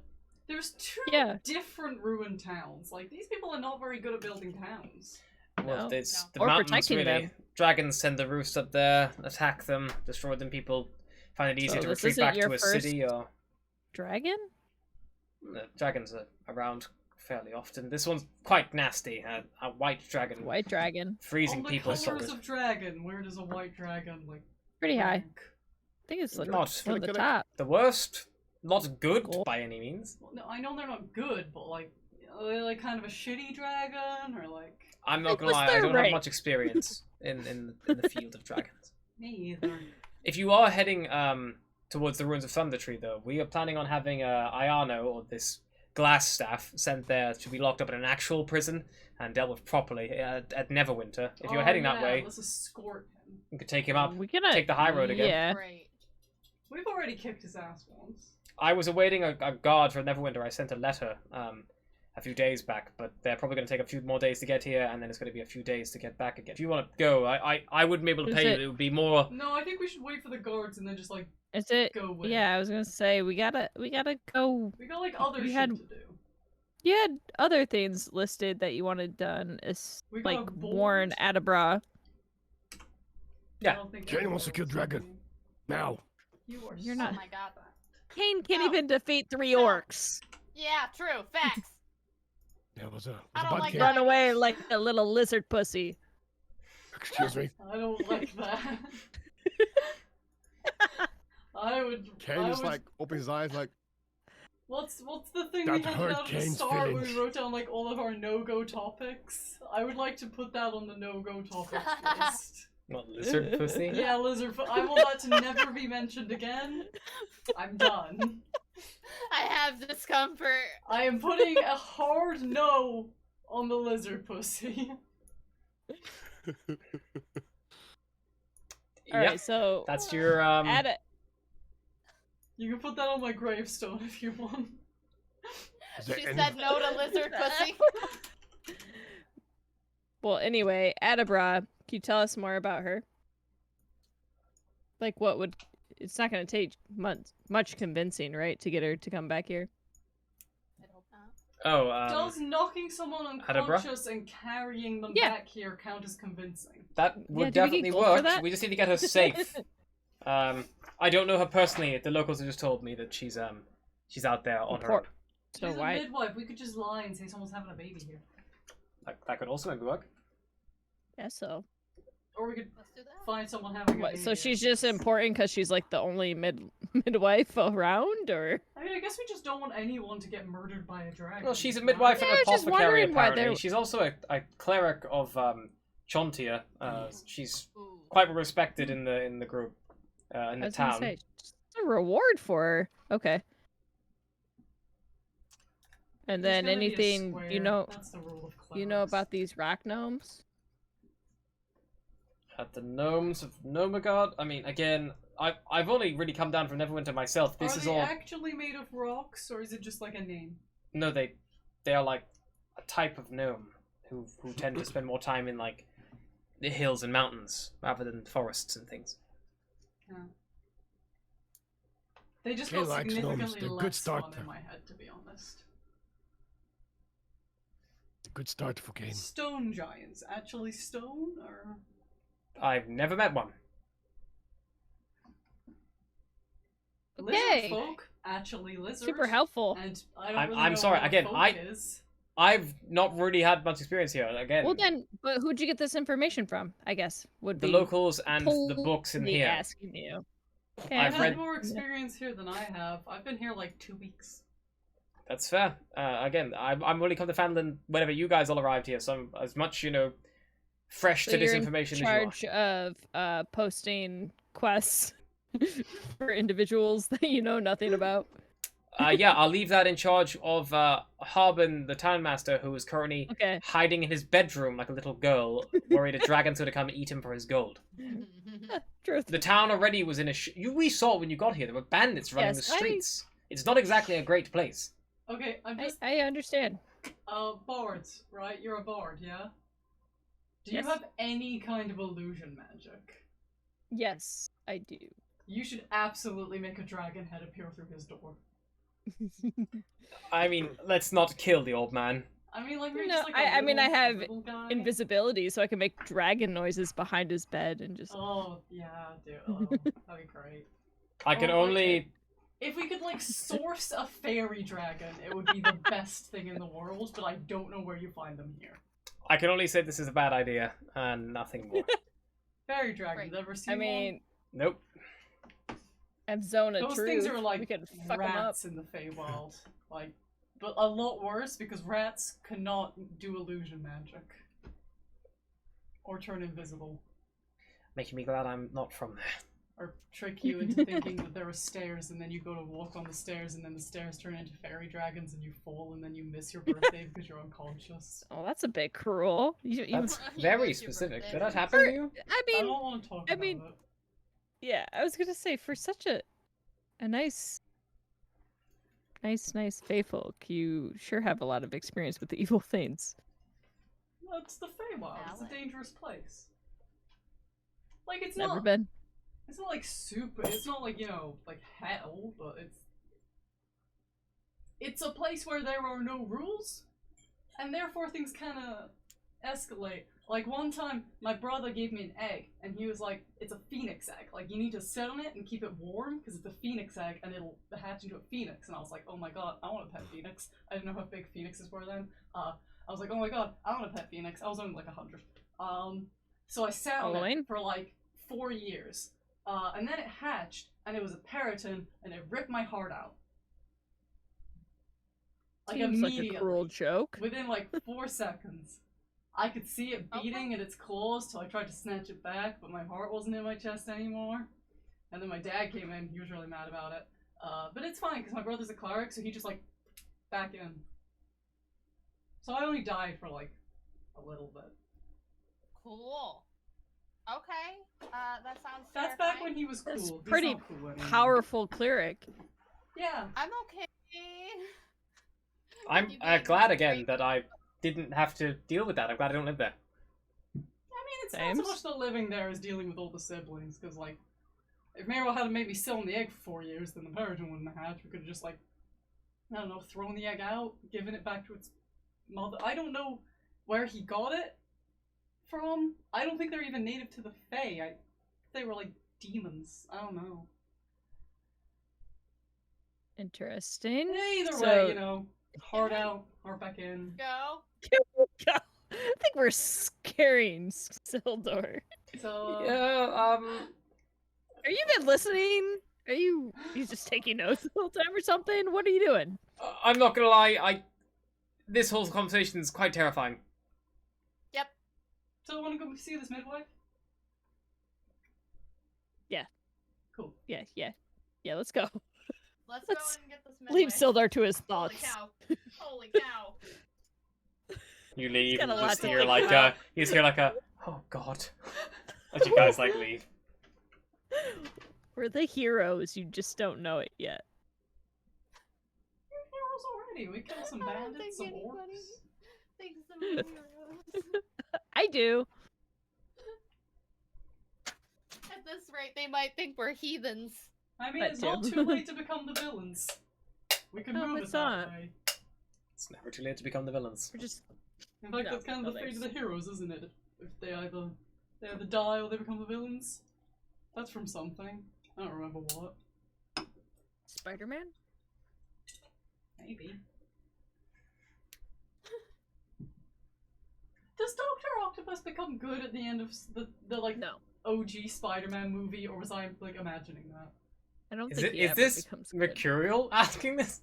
There's two Yeah. different ruined towns. Like these people are not very good at building towns. Well, No. it's No. the Or mountains protecting really. them. Dragons send the roost up there, attack them, destroy them. People find it easier So to this retreat isn't back your to a first- city. Or Dragon? dragons are around fairly often. This one's quite nasty. A white dragon, White dragon. freezing On the people colors solid. of dragon, where does a white dragon like Pretty high. rank? I think it's like Not one of the Can I- top. The worst, not good Cool. by any means. Well, no, I know they're not good, but like, are they like kind of a shitty dragon or like I'm not Like, gonna what's lie, I their don't have rank? much experience in the field of dragons. me either? If you are heading towards the ruins of Thunder Tree, though, we are planning on having Ayano, or this glass staff, sent there to be locked up in an actual prison and dealt with properly at Neverwinter. If you're Oh, heading yeah, that way, let's escort him. you could take him up. We gonna take the high road again. Yeah. Great. We've already kicked his ass once. I was awaiting a guard for Neverwinter. I sent a letter a few days back, but they're probably going to take a few more days to get here, and then it's going to be a few days to get back again. If you want to go, I wouldn't be able to Is pay you. it- It would be more. No, I think we should wait for the guards and then just like Is it? go with. Yeah, I was gonna say we gotta go. We got like other We shit had- to do. You had other things listed that you wanted done, is We got like a warn board. Adabra. Yeah. I don't think Kane wants to anyone kill else dragon. is. Now. You are. You're so not- Oh my god. Kane can't No. even defeat 3 No. orcs. Yeah, true. Facts. That was a I don't bad like game. that. Run away like a little lizard pussy. Excuse me. I don't like that. I would. Kane I is would- like open his eyes like What's the thing That we had hurt out at the Kane's start where feelings. we wrote down like all of our no-go topics? I would like to put that on the no-go topics list. Not lizard pussy. Yeah, lizard. I want that to never be mentioned again. I'm done. I have discomfort. I am putting a hard no on the lizard pussy. All Yep, right, so that's your add it. You can put that on my gravestone if you want. is there She any- said no to lizard pussy. Well, anyway, Adabra, can you tell us more about her? Like, what would? It's not going to take much convincing, right, to get her to come back here. I hope not. oh Does knocking someone Hadabra? unconscious and carrying them Yeah. back here count as convincing? that would Yeah, do we get definitely gold for work. that? We just need to get her safe. I don't know her personally. The locals have just told me that she's out there on her own. Report. So She's a why? midwife. We could just lie and say someone's having a baby here. That could also maybe work. Yeah, so. Or we could Let's do that. find someone having a What, baby. so she's just important because she's like the only midwife around, or? I mean, I guess we just don't want anyone to get murdered by a dragon. Well, she's a midwife and Yeah, I an was just apothecary, wondering why apparently. they're- She's also a cleric of Chontia. She's Ooh. quite respected in the group, in I the was gonna town. say, it's a reward for her. Okay. And There's then gonna be a anything you square. know, That's the rule of you know clerics. about these rock gnomes? At the gnomes of Nomagard. I mean, again, I've only really come down from Neverwinter myself. This Are is they all. actually made of rocks, or is it just like a name? No, they are like a type of gnome who tend to spend more time in like the hills and mountains rather than forests and things. They just Kay got likes gnomes. significantly They're good less fun starter. in my head, to be honest. It's a good start for Kane. Stone giants, actually stone, or I've never met one. lizard Okay. folk, actually lizards. Super helpful. And I don't I'm- really I'm know sorry, what a again, folk I- is. I've not really had much experience here. Again, Well then, but who'd you get this information from? I guess would the be locals and the books in totally here. asking you. Okay, I've I've read- had more experience here than I have. I've been here like 2 weeks. That's fair. Again, I'm only come to Fanland whenever you guys all arrived here, so I'm as much fresh So to this you're in information as charge of posting quests for individuals that you know nothing about. Yeah, I'll leave that in charge of Harbin, the townmaster, who is currently Okay. hiding in his bedroom like a little girl, worried a dragon's gonna come and eat him for his gold. Truth. The town already was in a we saw it when you got here. There were bandits running Yes, the streets. It's not exactly a great place. Okay, I'm just I understand. bards, right? You're a bard, yeah? Do you Yes. have any kind of illusion magic? Yes, I do. You should absolutely make a dragon head appear through his door. I mean, let's not kill the old man. I mean, like, maybe No, just like a I mean, I little- have little guy. Invisibility, so I can make dragon noises behind his bed and just. Oh, yeah, dude. Oh, that'd be great. I can Oh, only. okay. If we could, like, source a fairy dragon, it would be the best thing in the world, but I don't know where you find them here. I can only say this is a bad idea and nothing more. Fairy dragons, Right. ever seen I mean, Nope. I'm Zona Those Truth. things are like we could fuck 'em up. rats in the Feywild. Like, but a lot worse because rats cannot do illusion magic. Or turn invisible. Making me glad I'm not from there. Or trick you into thinking that there are stairs and then you go to walk on the stairs and then the stairs turn into fairy dragons and you fall and then you miss your birthday because you're unconscious. Oh, that's a bit cruel. That's You very missed your specific. birthday. Did that happen to you? I I mean, don't want to talk I about mean- it. yeah, I was gonna say for such a nice feyfolk, you sure have a lot of experience with the evil things. Well, it's the Feywild. It's a Valid. dangerous place. Like, it's Never not. been. It's not like super. It's not like, you know, like hell, but it's a place where there are no rules, and therefore things kind of escalate. Like one time, my brother gave me an egg, and he was like, "It's a phoenix egg. Like you need to sit on it and keep it warm because it's a phoenix egg, and it'll hatch into a phoenix." And I was like, "Oh my god, I want a pet phoenix." I didn't know how big phoenixes were then. I was like, "Oh my god, I want a pet phoenix." I was only like 100. So I sat on Halloween? it for like 4 years. And then it hatched, and it was a periton, and it ripped my heart out. Like Seems like immediately. a cruel joke. Within like 4 seconds. I could see it beating at its claws, so I tried to snatch it back, but my heart wasn't in my chest anymore. And then my dad came in, he was really mad about it. But it's fine, because my brother's a cleric, so he just like, back in. So I only died for like, a little bit. Cool. Okay. That sounds That's terrifying. back when he was cool. That's He's pretty not cool anymore. Powerful cleric. Yeah. I'm okay. I'm You being glad again straight- that I didn't have to deal with that. I'm glad I don't live there. I mean, it's not Sames. so much the living there as dealing with all the siblings, because, like, if Mariel had made me sit on the egg for 4 years, then the periton wouldn't have hatched. We could have just, like, I don't know, thrown the egg out, given it back to its mother. I don't know where he got it from. I don't think they're even native to the Fae. They were, like, demons. I don't know. Interesting. Either So- way, you know, heart out, heart back in. Go. I think we're scaring Sildor. So, Yeah, Are you been listening? Are you just taking notes the whole time or something? What are you doing? I'm not gonna lie, this whole conversation is quite terrifying. so want to go see this midwife? Yeah. Cool. Yeah, let's go. Let's Let's go and get this Leave midwife. Sildar to his Holy thoughts. cow. Holy cow. You leave, got a and lot just to hear think like about. you just hear like a, oh god, as you guys like leave. We're the heroes, you just don't know it yet. You're heroes already. We killed some I don't bandits, think some anybody orcs. thinks that we're heroes. I do. At this rate, they might think we're heathens. I mean, That it's not too. too late to become the villains. We can No, move it it's that not. way. It's never too late to become the villains. We're just In fact, No, that's kind of no the fate of thanks. the heroes, isn't it? If they either die or they become the villains. That's from something. I don't remember what. Spider-Man? Maybe. Does Dr. Octopus become good at the end of the like No. OG Spider-Man movie, or was I like imagining that? I don't Is think it? he Is ever this becomes good. Mercurial asking this?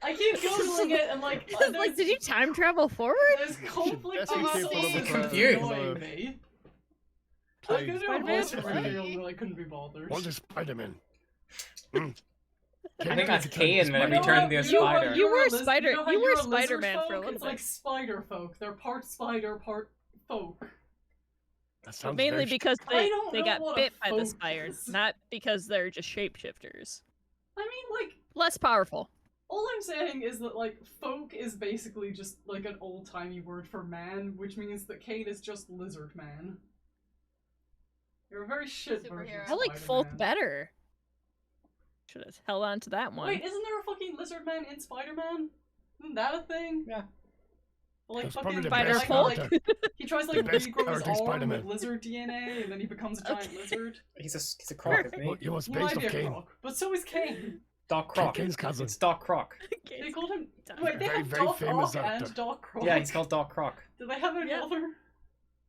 I keep googling it and like, Like, did you time travel forward? there's conflict That's actually sources capable of that's confused. annoying me. I could do a Spider-Man voice for for reveal, but I couldn't be bothered. What is Spider-Man? I think that's Kane when You he know turned what? into a You know what? spider. You were a liz- Spider- You, know how you were you're a lizard Spider-Man folk? for a little It's bit. like spider folk. They're part spider, part folk. That But sounds mainly very because I don't they know got what a bit by the folk spider, is. not because they're just shapeshifters. I mean, like, Less powerful. all I'm saying is that, like, folk is basically just, like, an old-timey word for man, which means that Kate is just lizard man. You're a very shit version Superhero. of I like folk Spider-Man. better. Should have held on to that one. Wait, isn't there a fucking lizard man in Spider-Man? Isn't that a thing? Yeah. Like, That's fucking probably the Spider best folk? character. he tries to, The like, best regrow his character, arm Spider-Man. with lizard DNA, and then he becomes a giant Okay. lizard. He's a croc, isn't Well, he? it was He based might off be a Kane. croc, but so is Kane. Doc Croc. Kane's cousin. It's Doc Croc. They called him. Doc Wait, they Very, have very Doc famous Ock actor. and Doc Croc. Yeah, he's called Doc Croc. Do they have Yeah. another?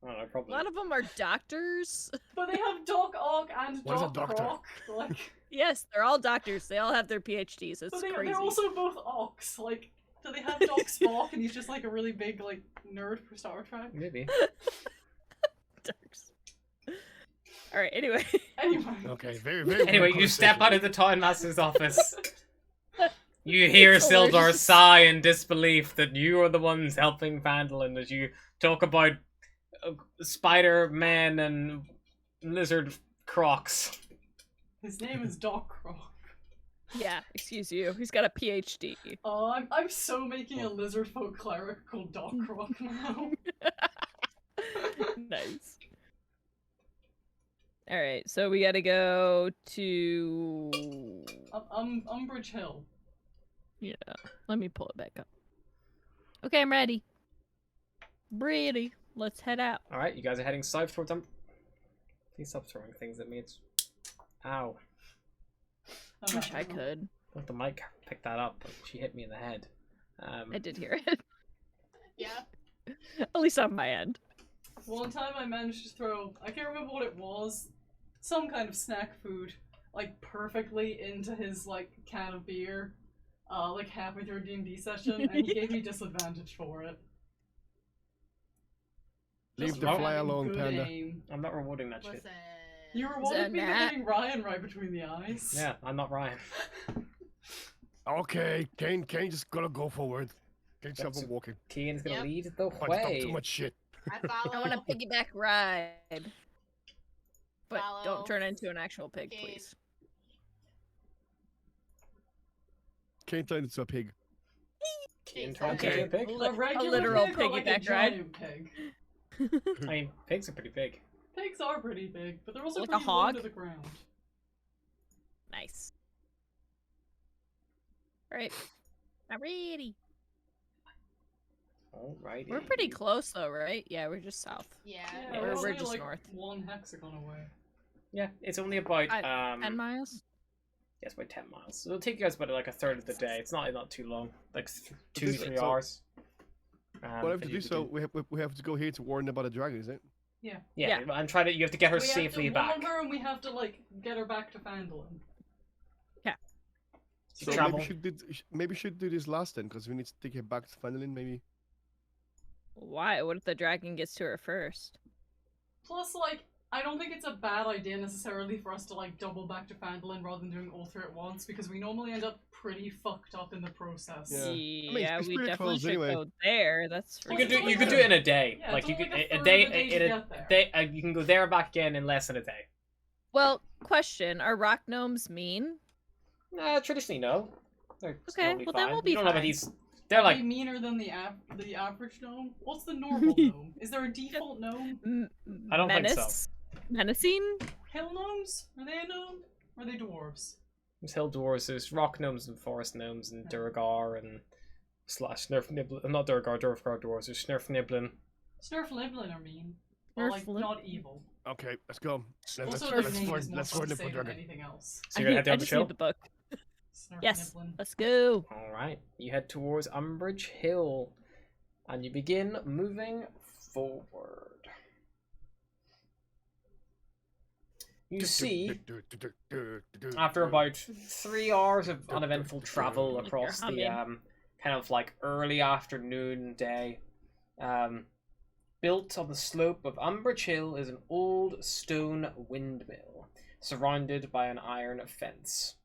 I don't know, A probably. lot of them are doctors. But they have Doc Ock and What is a Doc doctor? Croc. Like, Yes, they're all doctors. They all have their PhDs. It's but crazy. they're also both Ocks. Like, do they have Doc Spock and he's just like a really big like nerd for Star Trek? Maybe. Darks. All right. Anyway. Anyway. Okay, very, very. Anyway, weird you step conversation. out of the Toy Master's office. You hear It's Sildar hilarious. sigh in disbelief that you are the ones helping Vandalin as you talk about Spider-Man and lizard crocs. His name is Doc Croc. Yeah. Excuse you. He's got a PhD. Oh, I'm so making a lizard folk cleric called Doc Croc now. Nice. All right. So we got to go to. Umbridge Hill. Yeah. Let me pull it back up. Okay, I'm ready. Ready. Let's head out. Alright, you guys are heading south towards them. Please stop throwing things at me. It's... Ow. Wish I could. Let the mic pick that up, but she hit me in the head. I did hear it. Yeah. At least on my end. One time I managed to throw, I can't remember what it was, some kind of snack food, like perfectly into his like can of beer, like halfway through a D&D session, and he gave me disadvantage for it. Leave Just the for fly having alone, good Panda. aim. I'm not rewarding that shit. Listen. You that rewarded me for Nat? hitting Ryan right between the eyes. Yeah, I'm not Ryan. Okay, Kane, just gotta go forward. Kane's That's up and walking. Kian's gonna Yep. lead the Don't talk way. too much shit. I follow. I want a piggyback ride. But Follow. don't turn into an actual pig, Kate. please. Kane turned into a pig. Kian Jeez, turns okay. into a pig. Li- A regular literal pig or like a piggyback ride? giant pig? I mean, pigs are pretty big. Pigs are pretty big, but they're also Like a pretty low hog? to the ground. Nice. Alright. I'm ready. Alrighty. We're pretty close though, right? Yeah, we're just south. Yeah. Yeah, we're only just like north. one hexagon away. Yeah, it's only about 10 miles? yeah, it's about 10 miles. So it'll take you guys about like a third of the day. It's not too long, like two, this- 3 so- hours. What I have to do, so we have to go here to warn them about the dragon, is it? Yeah, Yeah. and try to. You have to get her We safely have to back. warn her and we have to like get her back to Phandalin. Yeah. So Travel. maybe we should do this last then, because we need to take her back to Fenelin, maybe. Why? What if the dragon gets to her first? Plus, like, I don't think it's a bad idea necessarily for us to like double back to Phandalin rather than doing all three at once, because we normally end up pretty fucked up in the process. Yeah. Yeah, it's we pretty definitely close should anyway. go there. That's for You could sure. do. You could do it in a day. Yeah, like it's you only could like a third day of the day to in a get there. day. You can go there and back again in less than a day. Well, question: are rock gnomes mean? Traditionally, no. They're Okay, normally well, then fine. we'll be You don't know about fine. these. They're Are like they meaner than the average gnome? What's the normal gnome? Is there a default gnome? I don't think so. Menace? Menacing? Hill gnomes? Are they a gnome? Or are they dwarves? there's hill dwarves, there's rock gnomes and forest gnomes and Durgar and slash Snurf Niblin. Not Durgar, Durgar dwarves. There's Snurf Niblin. Snurfliblin are mean. But like, Snurflip- not evil. Okay, let's go. Also, Let's their name warn is more let's fun warn to them say for than dragon. anything else. So you're gonna head I down the just trail. need the book. Yes. Snurfniblin. Let's go. All right, you head towards Umbridge Hill, and you begin moving forward. You see, after about 3 hours of uneventful travel across the humming. kind of like early afternoon day, built on the slope of Umbridge Hill is an old stone windmill, surrounded by an iron fence.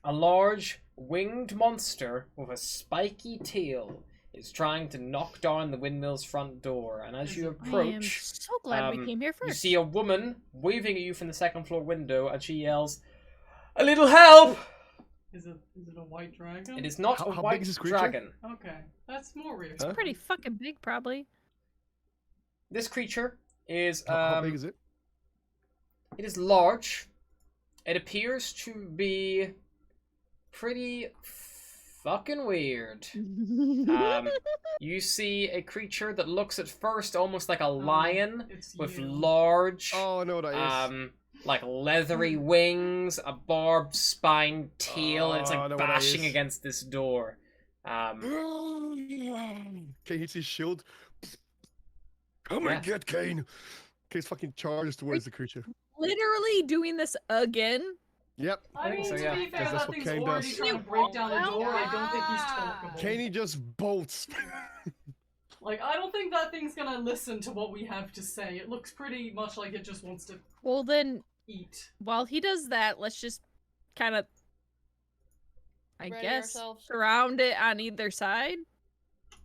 A large, winged monster with a spiky tail is trying to knock down the windmill's front door, and as you I am approach, so glad we came here first. you see a woman waving at you from the second floor window, and she yells, "A little help!" Is it a white dragon? It is not How a big white is this creature? dragon. Okay, that's more real. Huh? Pretty fucking big, probably. This creature is How big is it? it is large. It appears to be pretty fucking weird. You see a creature that looks at first almost like a lion It's with you. large, Oh, I know what that is. like leathery wings, a barbed spine tail, and it's Oh, I like know what that bashing is. against this door. Kane hits his shield. Come Yeah. and get Kane. Kane's fucking charges towards the creature. Literally doing this again? Yep. I mean, so, to yeah. be fair, That's that what thing's Kane already does. trying to break down the door. I don't think he's Ah. talkable. Kane just bolts. Like, I don't think that thing's gonna listen to what we have to say. It looks pretty much like it just wants to Well then, eat. while he does that, let's just kind of, I Ready guess, ourselves. surround it on either side.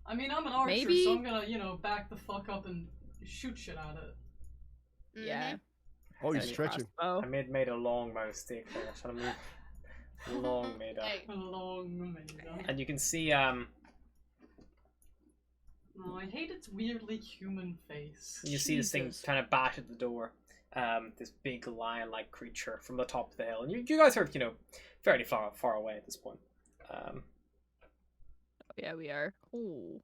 I mean, I'm an archer, Maybe- so I'm gonna, back the fuck up and shoot shit at it. Yeah. Oh, he's Heavy stretching. crossbow. I made a long mistake there. Trying to move long made up. Hey. A long Omega. And you can see Oh, I hate its weirdly human face. you see this thing Jesus. trying to bash at the door. This big lion-like creature from the top of the hill, and you guys are fairly far away at this point. Oh, yeah, we are. Ooh.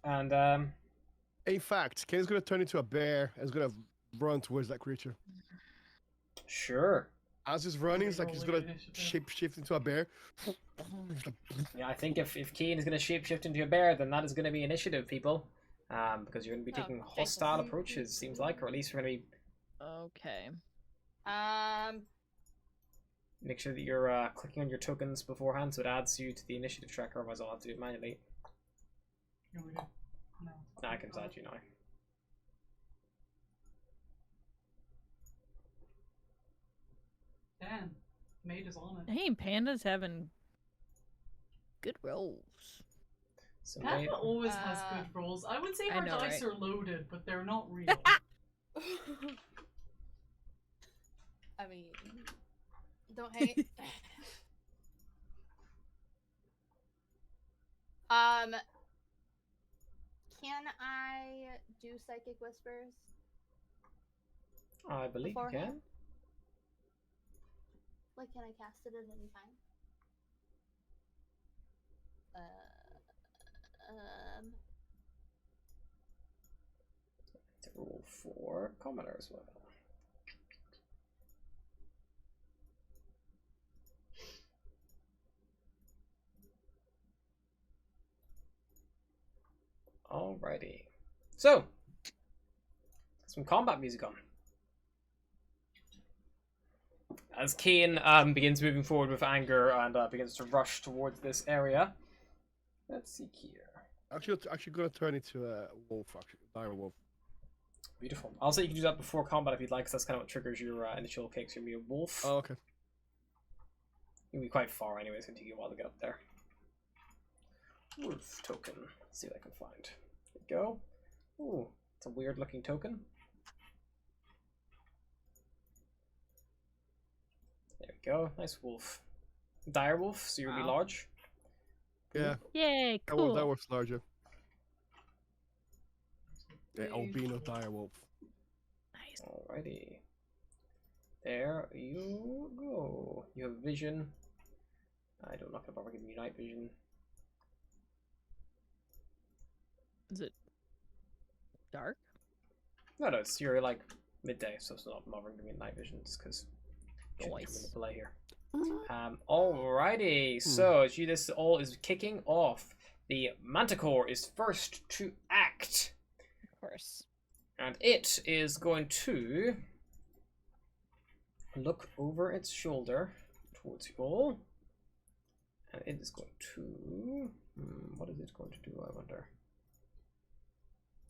And In fact, Kane's gonna turn into a bear and is gonna run towards that creature. sure, As he's running, it's like he's gonna Rolling initiative. shape shift into a bear. yeah, I think if Kane is going to shapeshift into a bear, then that is going to be initiative, people. Because you're going to be Oh, taking Jesus. hostile approaches, seems like, or at least we're going to be Okay. make sure that you're clicking on your tokens beforehand, so it adds you to the initiative tracker. Otherwise, I'll have to do it manually. Here we go. No. Now I can add you now. Dan, mate is on it. Dang, Panda's having good rolls. So Panda wait, always has Uh, good rolls. I would say I her know, dice right? are loaded, but they're not real. I mean, don't hate. Can I do psychic whispers? I believe you can. beforehand? Like, can I cast it at any time? To roll for commoner as well. Alrighty. So, some combat music on. As Kane begins moving forward with anger and begins to rush towards this area. Let's see here. Actually gonna turn into a wolf. Actually, dire wolf. Beautiful. Also, you can do that before combat if you'd like, 'cause that's kind of what triggers your initial kicks. You're gonna be a wolf. Oh, okay. You'll be quite far anyway, it's gonna take you a while to get up there. Wolf token. Let's see what I can find. There we go. Ooh, it's a weird looking token. There we go. Nice wolf. Dire wolf, so you'll be Wow. large. Yeah, Yay, that cool. wolf's larger. Yeah, albino dire wolf. Nice. Alrighty. There you go. You have vision. I don't know if I'm giving you night vision. Is it dark? No, it's you're like midday, so it's not bothering to me night vision, just because Nice. play here. Alrighty, so as this all is kicking off, the Manticore is first to act, Of course. and it is going to look over its shoulder towards you all, and it is going to. What is it going to do? I wonder.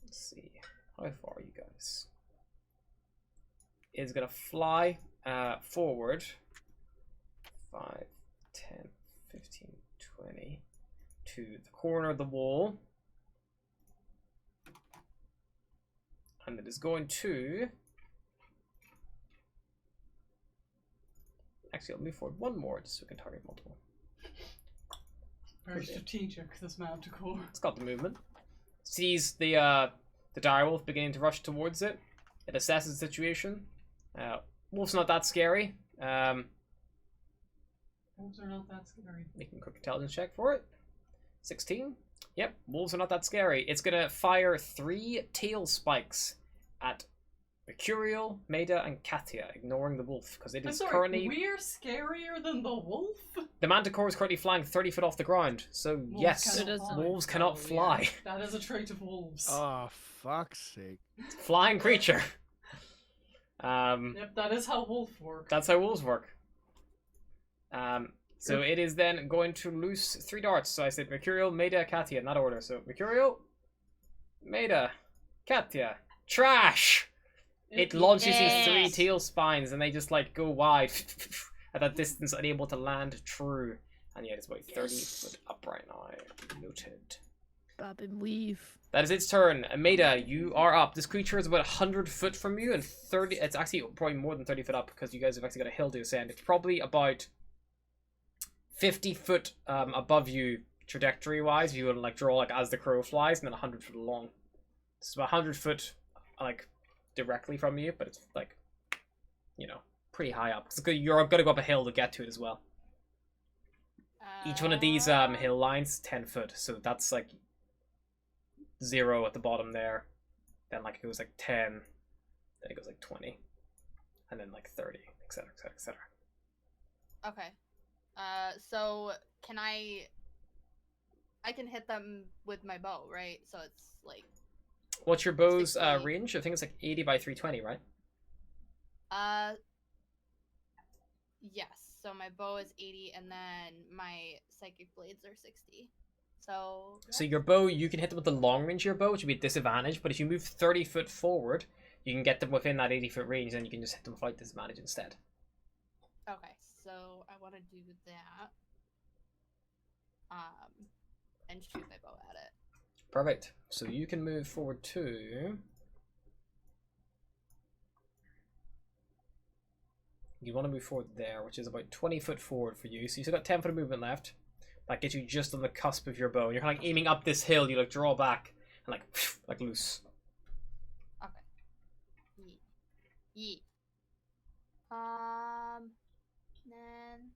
Let's see. How far are you guys? It's gonna fly forward 5, 10, 15, 20 to the corner of the wall. And it is going to... Actually, I'll move forward one more just so we can target multiple. Very strategic, this Manticore. It's got the movement. Sees the direwolf beginning to rush towards it. It assesses the situation. Wolf's not that scary. Wolves are not that scary. Making a quick intelligence check for it. 16. Yep, wolves are not that scary. It's gonna fire 3 tail spikes at Mercurial, Maida, and Katia, ignoring the wolf because it I'm is sorry, currently. we're scarier than the wolf? The Manticore is currently flying 30 foot off the ground. So Wolves yes, cannot fly. wolves cannot Oh, yeah. fly. That is a trait of wolves. Oh, fuck's sake. Flying creature. Yep, that is how wolves work. That's how wolves work. So it is then going to loose 3 darts. So I said Mercurial, Maida, Katia in that order. So Mercurial, Maida, Katia, trash! It launches these 3 tail spines and they just like go wide at that distance, unable to land true. And yet it's about 30 foot up right now. Noted. Bob and weave. That is its turn. Maida, you are up. This creature is about 100 foot from you and 30. It's actually probably more than 30 foot up because you guys have actually got a hill to ascend. It's probably about 50 foot above you trajectory wise. If you would like draw like as the crow flies, and then 100 foot along. It's about 100 foot like directly from you, but it's like, you know, pretty high up. You're gonna go up a hill to get to it as well. Each one of these hill lines 10 foot, so that's like 0 at the bottom there. Then like it goes like 10, then it goes like 20, and then like 30, etc., etc., etc. Okay. So can I can hit them with my bow, right? So it's like What's your bow's 60. range? I think it's like 80 by 320, right? yes. So my bow is 80 and then my psychic blades are 60. So Your bow, you can hit them with the long range of your bow, which would be a disadvantage, but if you move 30 foot forward, you can get them within that 80 foot range, then you can just hit them with light disadvantage instead. okay. So I want to do that. And shoot my bow at it. Perfect. So you can move forward to... You want to move forward there, which is about 20 foot forward for you. So you've still got 10 foot of movement left. That gets you just on the cusp of your bow. And you're kind of like aiming up this hill. You like draw back and like loose. Okay. Yeet. Then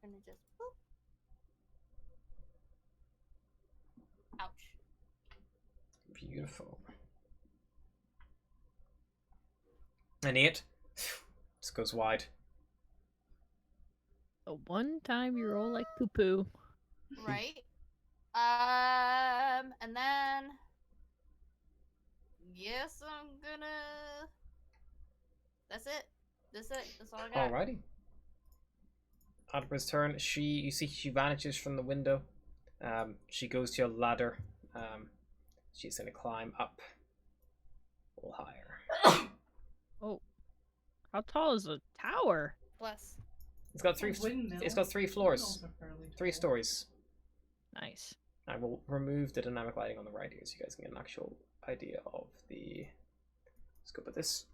we're gonna just boop. Ouch. Beautiful. And 8 just goes wide. The one time you roll like poo poo. Right. And then yes, I'm gonna. That's it. That's all I got. Alrighty. Adbra's turn. You see she vanishes from the window. She goes to a ladder. She's gonna climb up a little higher. Oh, how tall is the tower? Plus. It's got 3. Windmills. It's got 3 floors, Windmills are fairly 3 tall. stories. Nice. I will remove the dynamic lighting on the right here, so you guys can get an actual idea of the scope of this.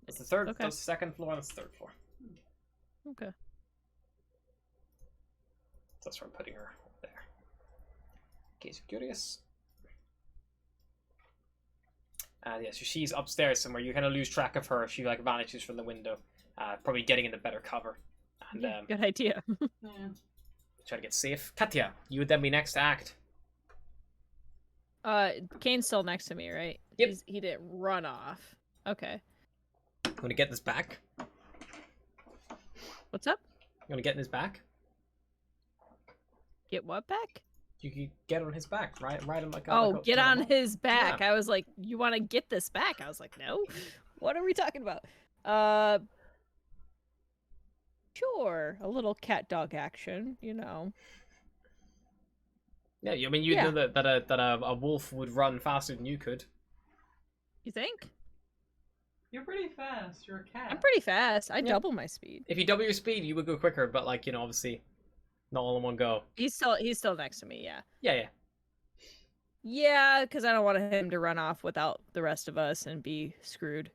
That's the third. Okay. That's the second floor. That's the third floor. Okay. That's where I'm putting her there. In case you're curious. And yeah, so she's upstairs somewhere. You kind of lose track of her. She like vanishes from the window, probably getting into better cover. And Yeah, good idea. Yeah. try to get safe. Katya, you would then be next to act. Kane's still next to me, right? Yep. He didn't run off. Okay. You want to get this back? What's up? You want to get in his back? Get what back? You could get on his back, right? Ride him like a. Oh, like a- get like a on monkey. his back. Yeah. I was like, you want to get this back? I was like, no. What are we talking about? Sure. A little cat dog action, you know. Yeah, I mean, you Yeah. know that a wolf would run faster than you could. You think? You're pretty fast. You're a cat. I'm pretty fast. I Yeah. double my speed. If you double your speed, you would go quicker, but like, you know, obviously not all in one go. He's still next to me. Yeah. Yeah. Yeah, because I don't want him to run off without the rest of us and be screwed.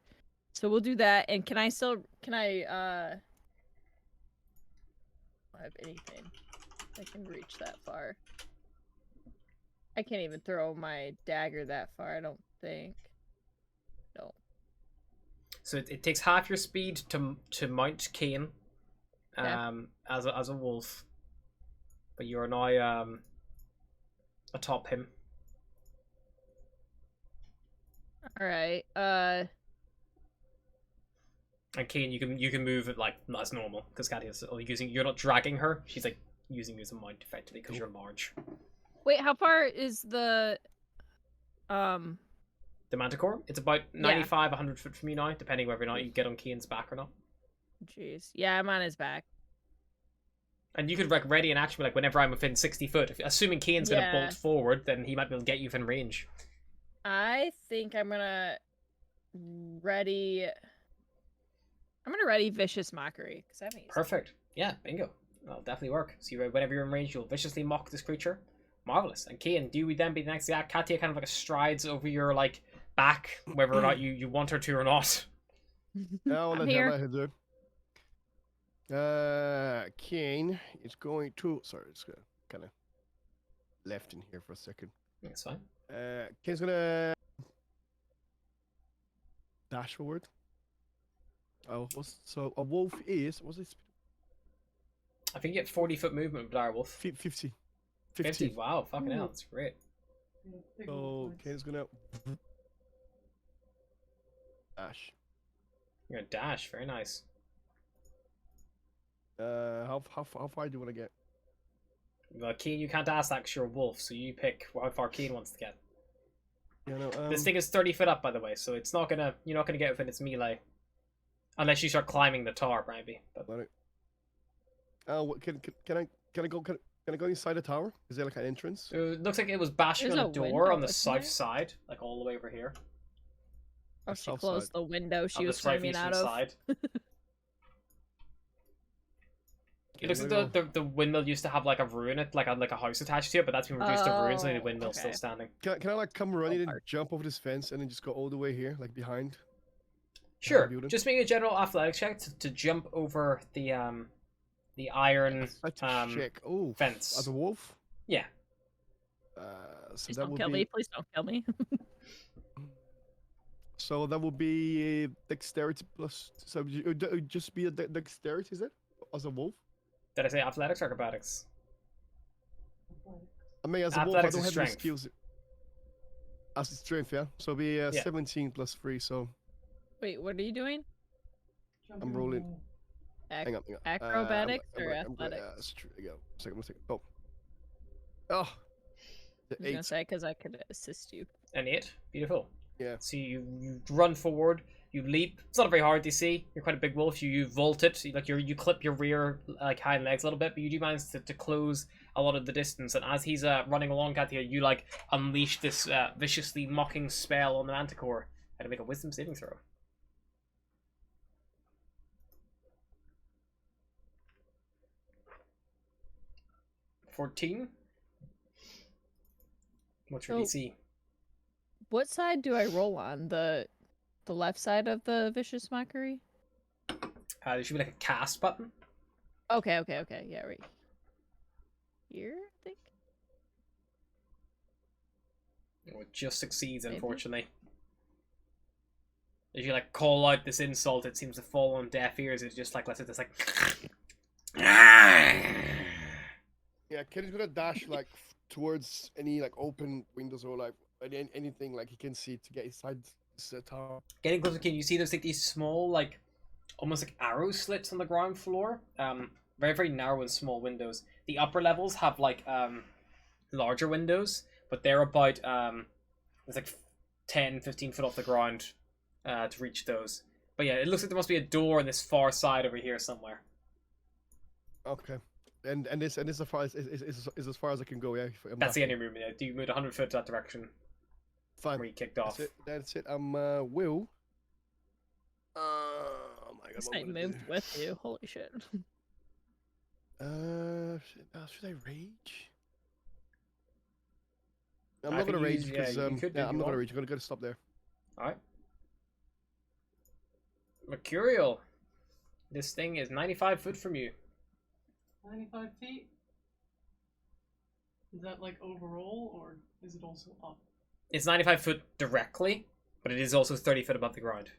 So we'll do that. And can I I don't have anything that can reach that far. I can't even throw my dagger that far, I don't think. No. So it takes half your speed to mount Kane, Yeah. as a wolf, but you are now atop him. All right. And Kane, you can move it like as normal because Katya's you're not dragging her. She's like using you as a mount effectively because you're large. Wait, how far is the The Manticore, it's about 95, 100 foot from you now, depending whether or not you get on Kane's back or not. Jeez. Yeah, I'm on his back. And you could like ready in action, like whenever I'm within 60 foot. Assuming Kane's gonna Yeah. bolt forward, then he might be able to get you within range. I think I'm gonna ready Vicious Mockery because I haven't used it. Perfect. Yeah, bingo. That'll definitely work. So whenever you're in range, you'll viciously mock this creature. Marvelous. And Kane, do we then be the next act? Katya kind of like strides over your like back, whether or not you want her to or not. Now I'm let here. her do. Kane is going to. Sorry, it's kind of left in here for a second. That's fine. Kane's gonna dash forward. Oh, so a wolf is what's it? I think you get 40-foot movement with Direwolf. 50. 50. Wow, fucking hell, Ooh. that's great. Yeah, big So old legs. Kane's gonna dash. You're gonna dash. Very nice. How far do you want to get? Well, Kane, you can't ask that because you're a wolf, so you pick how far Kane wants to get. Yeah, no. This thing is 30 foot up, by the way, so it's not gonna. You're not gonna get within its melee, unless you start climbing the tower, maybe. But Let it. Can I go inside the tower? Is there like an entrance? it looks like it was bashing There's on a a door window, on the isn't south there? side, like all the way over here. Oh, The she south closed side. the window she On the was climbing southeastern out of. side. It Okay, looks there like we the windmill used to have like a ruin, like a house attached to it, but that's been reduced to ruins. Only the Oh, windmill's still okay. standing. Can I like come running and part. jump over this fence and then just go all the way here, like behind? Sure. building? Just make a general athletics check to jump over the iron Let's um check. Oh, fence. as a wolf. Yeah. So Please that don't would kill be. me. Please don't kill me. So that would be dexterity plus. So it would just be a dexterity, is it? As a wolf. Did I say athletics or acrobatics? I mean, as a wolf, I Athletics don't is have any strength. skills. As a strength, yeah. So it'll be Yeah. 17 plus 3. So Wait, what are you doing? Jumping I'm on rolling. the wall. hang on. Acrobatics or Yeah, athletics? there you go. One second. Oh. Oh. The I was gonna 8. say because I could assist you. An 8. Beautiful. Yeah. So you run forward, you leap. It's not very hard to see. You're quite a big wolf. You vault it. You clip your rear like hind legs a little bit, but you do manage to close a lot of the distance. And as he's running along, Katia, you like unleash this viciously mocking spell on the Manticore. How to make a wisdom saving throw. $14. What's your So- DC? What side do I roll on? The left side of the Vicious Mockery? There should be like a cast button. Okay. Yeah, right here, I think. Oh, it just succeeds, Maybe. unfortunately. As you like call out this insult, it seems to fall on deaf ears. It's just like, let's say this like. Yeah, Kenny's gonna dash like towards any like open windows or like anything like he can see to get inside the tower. Getting closer, can you see there's like these small, like almost like arrow slits on the ground floor? Very, very narrow and small windows. The upper levels have like larger windows, but they're about it's like 10, 15 foot off the ground to reach those. But yeah, it looks like there must be a door on this far side over here somewhere. Okay. and this as far as is as far as I can go. Yeah, I'm That's the end dashing. of your movement. Yeah. You moved 100 foot that direction Fine. where you kicked off. That's it. I'm Will. Oh my god, This what knight am I gonna moved do? with you. Holy shit. Should I rage? I'm I not think gonna rage you because could do yeah, I'm not gonna one. rage. I'm gonna stop there. Alright. Mercurial. This thing is 95 foot from you. 95 feet? Is that like overall, or is it also up? It's 95 foot directly, but it is also 30 foot above the ground.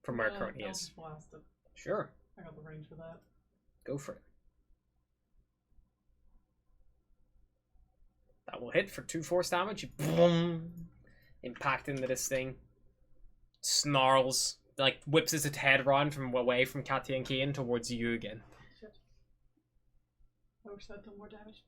From where it Yeah, currently I'll is. just blast it. Sure. I got the range for that. Go for it. That will hit for 2 force damage. You boom, impact into this thing. Snarls. Like whips its head around from away from Katia and Kian towards you again. Shit. I wish that done more damage.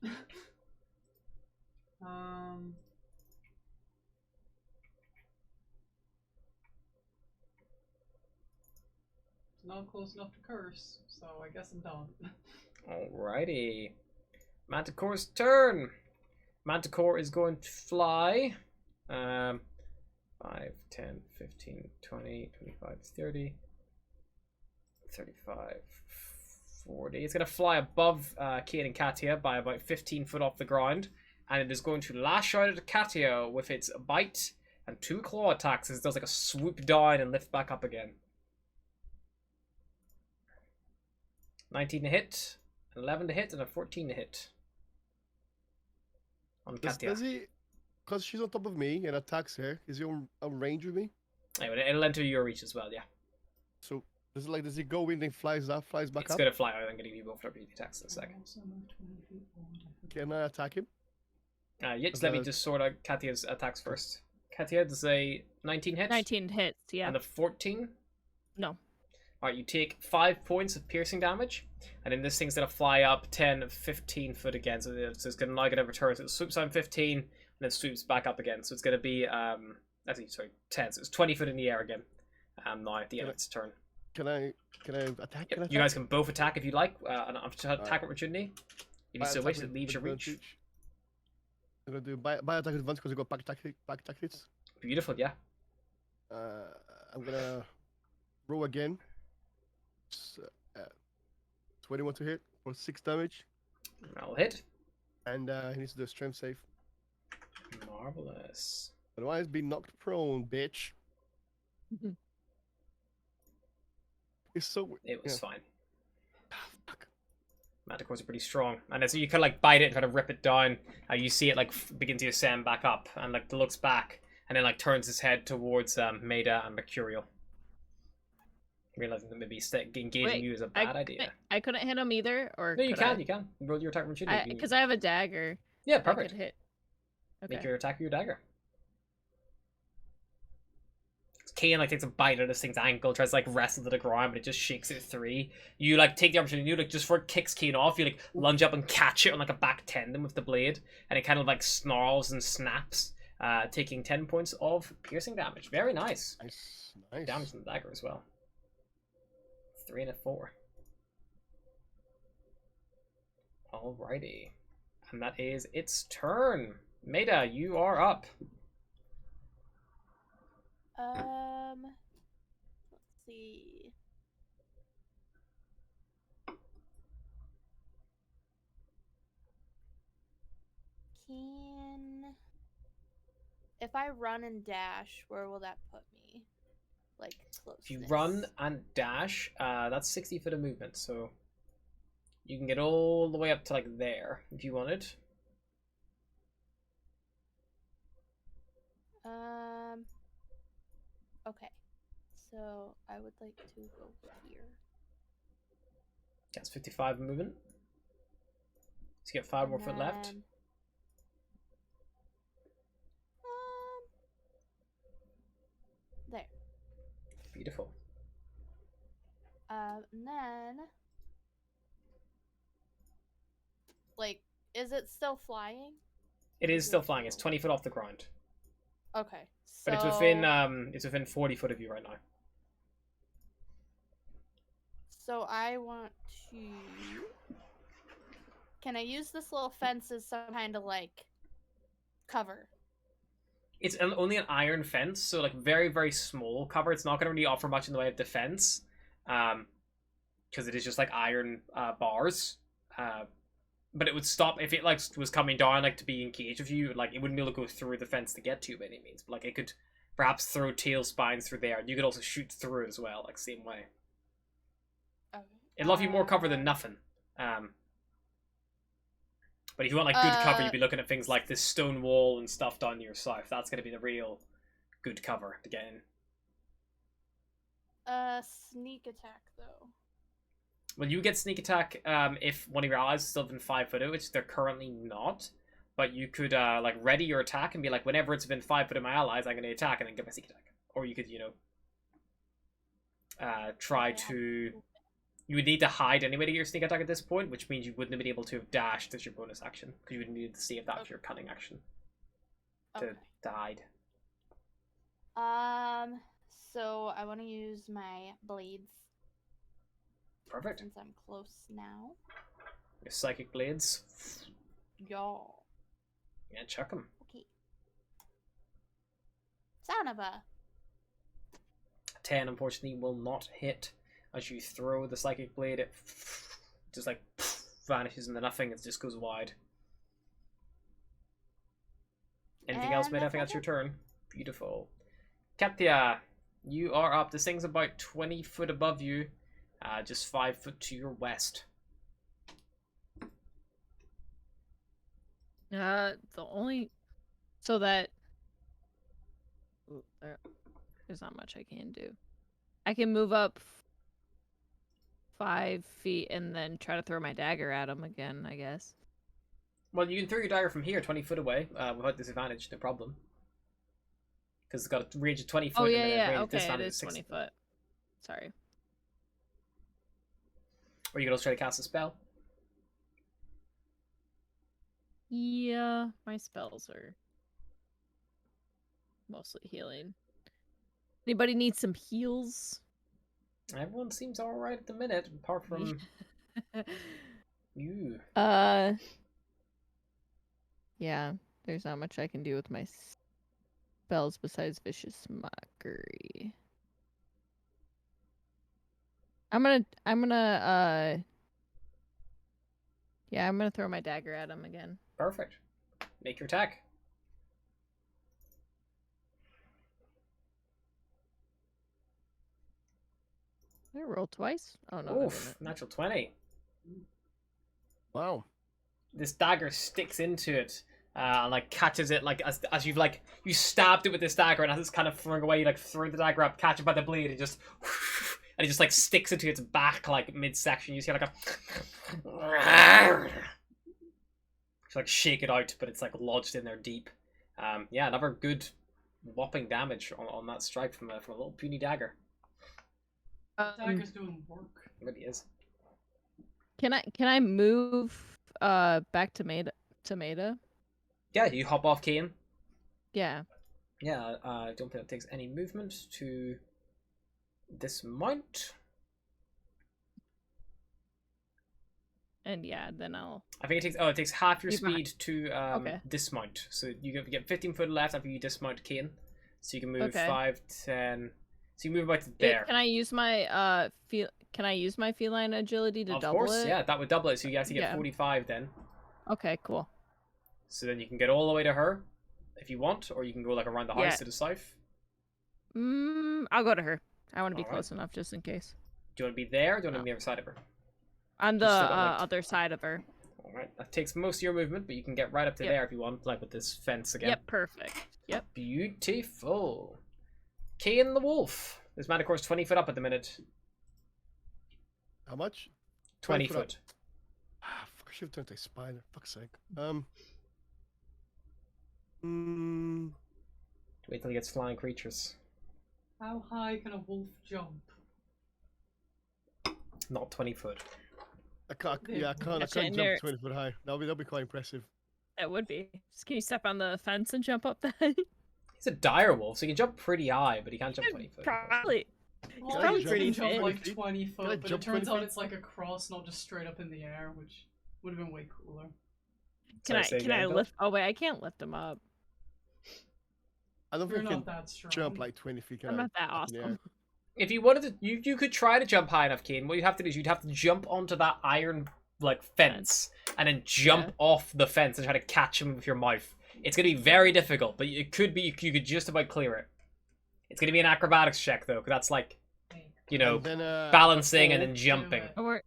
It's not close enough to curse, so I guess I'm done. Alrighty. Manticore's turn. Manticore is going to fly. 5, 10, 15, 20, 25, 30, 35, 40. It's going to fly above Kian and Katia by about 15 foot off the ground. And it is going to lash out at Katia with its bite and 2 claw attacks as it does like a swoop down and lift back up again. 19 to hit, an 11 to hit, and a 14 to hit. On Katia. Does he? Because she's on top of me and attacks her. Is he on range with me? Anyway, it'll enter your reach as well, yeah. So does he go in and flies back It's up? going to fly out. I'm going to give you both opportunity attacks in a second. Can I attack him? Yeah, just let me just sort out Katia's attacks first. Katia, does a 19 hit? 19 hits, yeah. And a 14? No. Alright, you take 5 points of piercing damage, and then this thing's going to fly up 10, 15 foot again, so it's going to now get a return. So it swoops down 15, and then swoops back up again. So it's going to be, actually, sorry, 10, so it's 20 foot in the air again. Now at the end of its turn. Can I attack? Yep, you guys can both attack if you'd like. An attack opportunity. If you so wish, it leaves your reach. I'm gonna do by attack advance because you got back tactics. Beautiful, yeah. I'm gonna roll again. 21 to hit for 6 damage. That'll hit. And he needs to do a strength save. Marvelous. Otherwise, be knocked prone, bitch. It's so. It was fine. Fuck. Manticores are pretty strong, and as you kind of like bite it and try to rip it down, you see it like begin to ascend back up, and like looks back, and then like turns its head towards Maida and Mercurial, realizing that maybe engaging you is a bad idea. I couldn't hit him either, or No, you can. Roll your attack opportunity. because I have a dagger. Yeah, I perfect. could hit. Okay. Make your attack with your dagger. Kane like takes a bite of this thing's ankle, tries to like wrestle to the ground, but it just shakes it 3. You like take the opportunity, you like just before it kicks Kane off, you like lunge up and catch it on like a back tendon with the blade, and it kind of like snarls and snaps, taking 10 points of piercing damage. Very nice. Nice. Damage from the dagger as well. 3 and a 4. Alrighty. And that is its turn. Maida, you are up. Let's see. If I run and dash, where will that put me? Like close. If you run and dash, that's 60 foot of movement, so you can get all the way up to like there if you wanted. Okay. So I would like to go here. That's 55 movement. So you get 5 more foot left. There. Beautiful. And then, like, is it still flying? It is still flying. It's 20 foot off the ground. Okay. But it's within 40 foot of you right now. So I want to can I use this little fence as some kind of like cover? It's only an iron fence, so like very, very small cover. It's not going to really offer much in the way of defense, because it is just like iron bars. But it would stop if it like was coming down like to be engaged with you. Like it wouldn't be able to go through the fence to get to you by any means. But like it could perhaps throw tail spines through there. You could also shoot through it as well, like same way. Okay. It'll offer you more cover than nothing. But if you want like good cover, you'd be looking at things like this stone wall and stuff down your south. That's going to be the real good cover to get in. Sneak attack though. Well, you get sneak attack if one of your allies is still within 5 foot of it, which they're currently not. But you could like ready your attack and be like, whenever it's within 5 foot of my allies, I'm going to attack and then get my sneak attack. Or you could, you know, try to. You would need to hide anyway to get your sneak attack at this point, which means you wouldn't have been able to have dashed as your bonus action because you would need to save that for your cunning action to hide. So I want to use my blades. Perfect. Since I'm close now. Your psychic blades. Y'all. Yeah, chuck them. Okay. Son of a. 10 unfortunately will not hit. As you throw the psychic blade, it just like vanishes into nothing. It just goes wide. Anything else, mate? I think that's your turn. Beautiful. Katya, you are up. This thing's about 20 foot above you, just 5 foot to your west. The only so that there's not much I can do. I can move up 5 feet and then try to throw my dagger at him again, I guess. Well, you can throw your dagger from here, 20 foot away, without disadvantage, no problem. Because it's got a range of 20 foot. Oh, and yeah, then a yeah, range of okay, it disadvantage is 20 foot. Sorry. Or you can also try to cast a spell. Yeah, my spells are mostly healing. Anybody need some heals? Everyone seems alright at the minute, apart from you. Yeah, there's not much I can do with my spells besides Vicious Mockery. I'm gonna throw my dagger at him again. Perfect. Make your attack. Did I roll twice? Oh no. Oof, natural 20. Wow. This dagger sticks into it, and like catches it like as you've like you stabbed it with this dagger, and as it's kind of throwing away, you like throw the dagger up, catch it by the blade, and it just like sticks into its back like midsection. You see like a just like shake it out, but it's like lodged in there deep. Yeah, another good whopping damage on that strike from a little puny dagger. Dagger's doing work. It really is. Can I move back to Maida? Yeah, you hop off Kane. Yeah. Yeah, I don't think it takes any movement to dismount. And yeah, then I'll. I think it takes half your Leave my- speed to Okay. dismount. So you get 15 foot left after you dismount Kane. So you can move Okay. 5, 10. So you move about to there. Can I use my Can I use my feline agility to Of double course, it? yeah, that would double it. So you actually get Yeah. 45 then. Okay, cool. So then you can get all the way to her if you want, or you can go like around the house Yeah. to the south. I'll go to her. I want to be Alright. close enough just in case. Do you want to be there, or do you want to be on the other side of her? On the Just so that, like- other side of her. Alright, that takes most of your movement, but you can get right up to Yep. there if you want, like with this fence again. Yep, perfect. Yep. Beautiful. Kane the Wolf. This Manticore's 20 foot up at the minute. How much? 20 foot up. foot. Ah, fuck, I should have turned to spider. Fuck's sake. Wait till he gets flying creatures. How high can a wolf jump? Not 20 foot. I can't. Yeah, I can't. I That's can't it, jump nerd. 20 foot high. That'll be quite impressive. That would be. Just can you step on the fence and jump up that? He's a dire wolf, so he can jump pretty high, but he can't jump 20 foot. Probably. Well, Can I you jump can in jump 20 like feet? 20 Can I foot, but it jump 20 turns out feet? it's like a cross, not just straight up in the air, which Would have been way cooler. Sorry, say Can I again, Bill? lift? Oh wait, I can't lift him up. I don't You're think you not can that strong. jump like 20 feet. I'm not that up in the air. awesome. If you wanted to, you could try to jump high enough, Kane. What you'd have to do is you'd have to jump onto that iron like fence and then jump off the fence and try to catch him with your mouth. It's gonna be very difficult, but it could be you could just about clear it. It's gonna be an acrobatics check though, because that's like, you know, And then, balancing and fall. then jumping. it.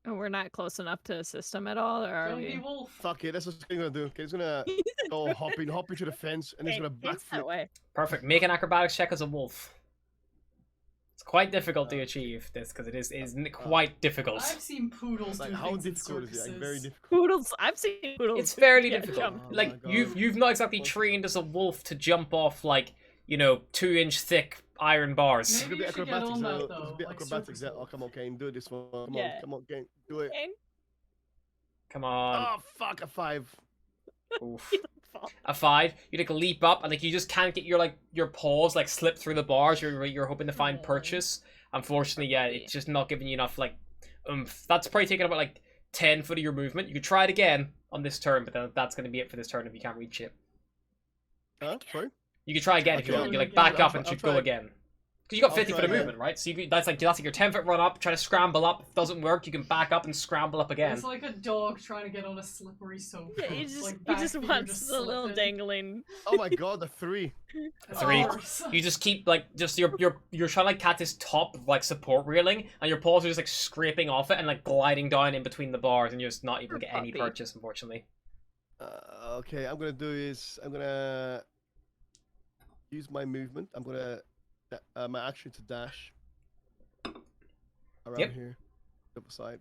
We're not close enough to assist him at all, or are Jumpy we? wolf. Fuck it, that's what he's gonna do. Okay, he's gonna go hopping to the fence, and he's gonna Face that backflip. way. Perfect. Make an acrobatics check as a wolf. It's quite difficult to achieve this because it is quite difficult. I've seen poodles Like, do how things in difficult is it? Like, circuses. very difficult. Poodles. I've seen poodles. It's fairly Yeah, difficult. jump. Oh Like my God. you've not exactly trained as a wolf to jump off like, you know, 2-inch thick iron bars. It's gonna be Maybe you should get acrobatics. on that, It's though, gonna be like acrobatics. circus Oh, wolf. come on, Kane, do this one. Come Yeah. on, come on, Kane, do it. Okay. Come on. Oh fuck, a 5. Oof. A 5. You take a leap up and like you just can't get your paws like slip through the bars you're hoping to find Oh. purchase. Unfortunately, yeah, it's just not giving you enough like oomph. That's probably taking about like 10 foot of your movement. You could try it again on this turn, but then that's gonna be it for this turn if you can't reach it. Huh? Sorry. You could try again if you Okay, want. You I'll like back try- up and I'll should go try. again. Because you got I'll 50 foot try of again. movement, right? So that's like your 10 foot run up, try to scramble up. If it doesn't work, you can back up and scramble up again. It's like a dog trying to get on a slippery sofa. Yeah, he It's just like he back just feet are wants just the little slipping. dangling. Oh my God, a 3. Of 3. course. You just keep like just you're trying to like catch this top of like support railing, and your paws are just like scraping off it and like gliding down in between the bars, and you're just not able to get any Puppy. purchase, unfortunately. Okay, I'm gonna do is I'm gonna use my movement. I'm gonna my action to dash around Yep. here, the other side.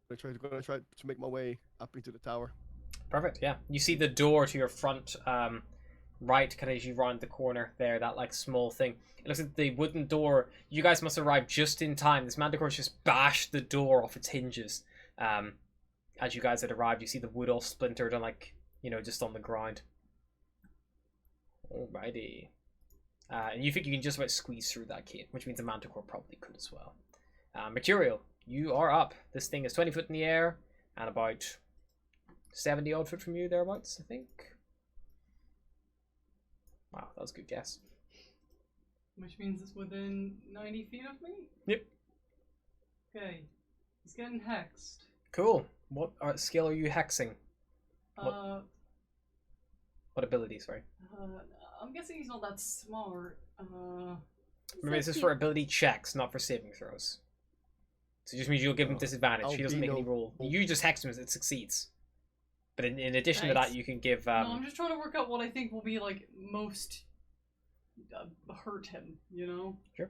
Gonna try to make my way up into the tower. Perfect. Yeah, you see the door to your front, right, kind of as you round the corner there. That like small thing. It looks like the wooden door. You guys must arrive just in time. This Manticore's just bashed the door off its hinges. As you guys had arrived, you see the wood all splintered and like just on the ground. Alrighty. And you think you can just about squeeze through that gate, which means a Manticore probably could as well. Material, you are up. This thing is 20 foot in the air and about 70 odd foot from you, thereabouts, I think. Wow, that was a good guess. Which means it's within 90 feet of me? Yep. Okay. He's getting hexed. Cool. What skill are you hexing? Uh, What ability, sorry? I'm guessing he's not that smart. Remember, this is for ability checks, not for saving throws. So it just means you'll give him disadvantage. He doesn't make any roll. You just hex him as it succeeds. But in addition to Nice. that, you can give... No, I'm just trying to work out what I think will be, like, most hurt him, you know? Sure.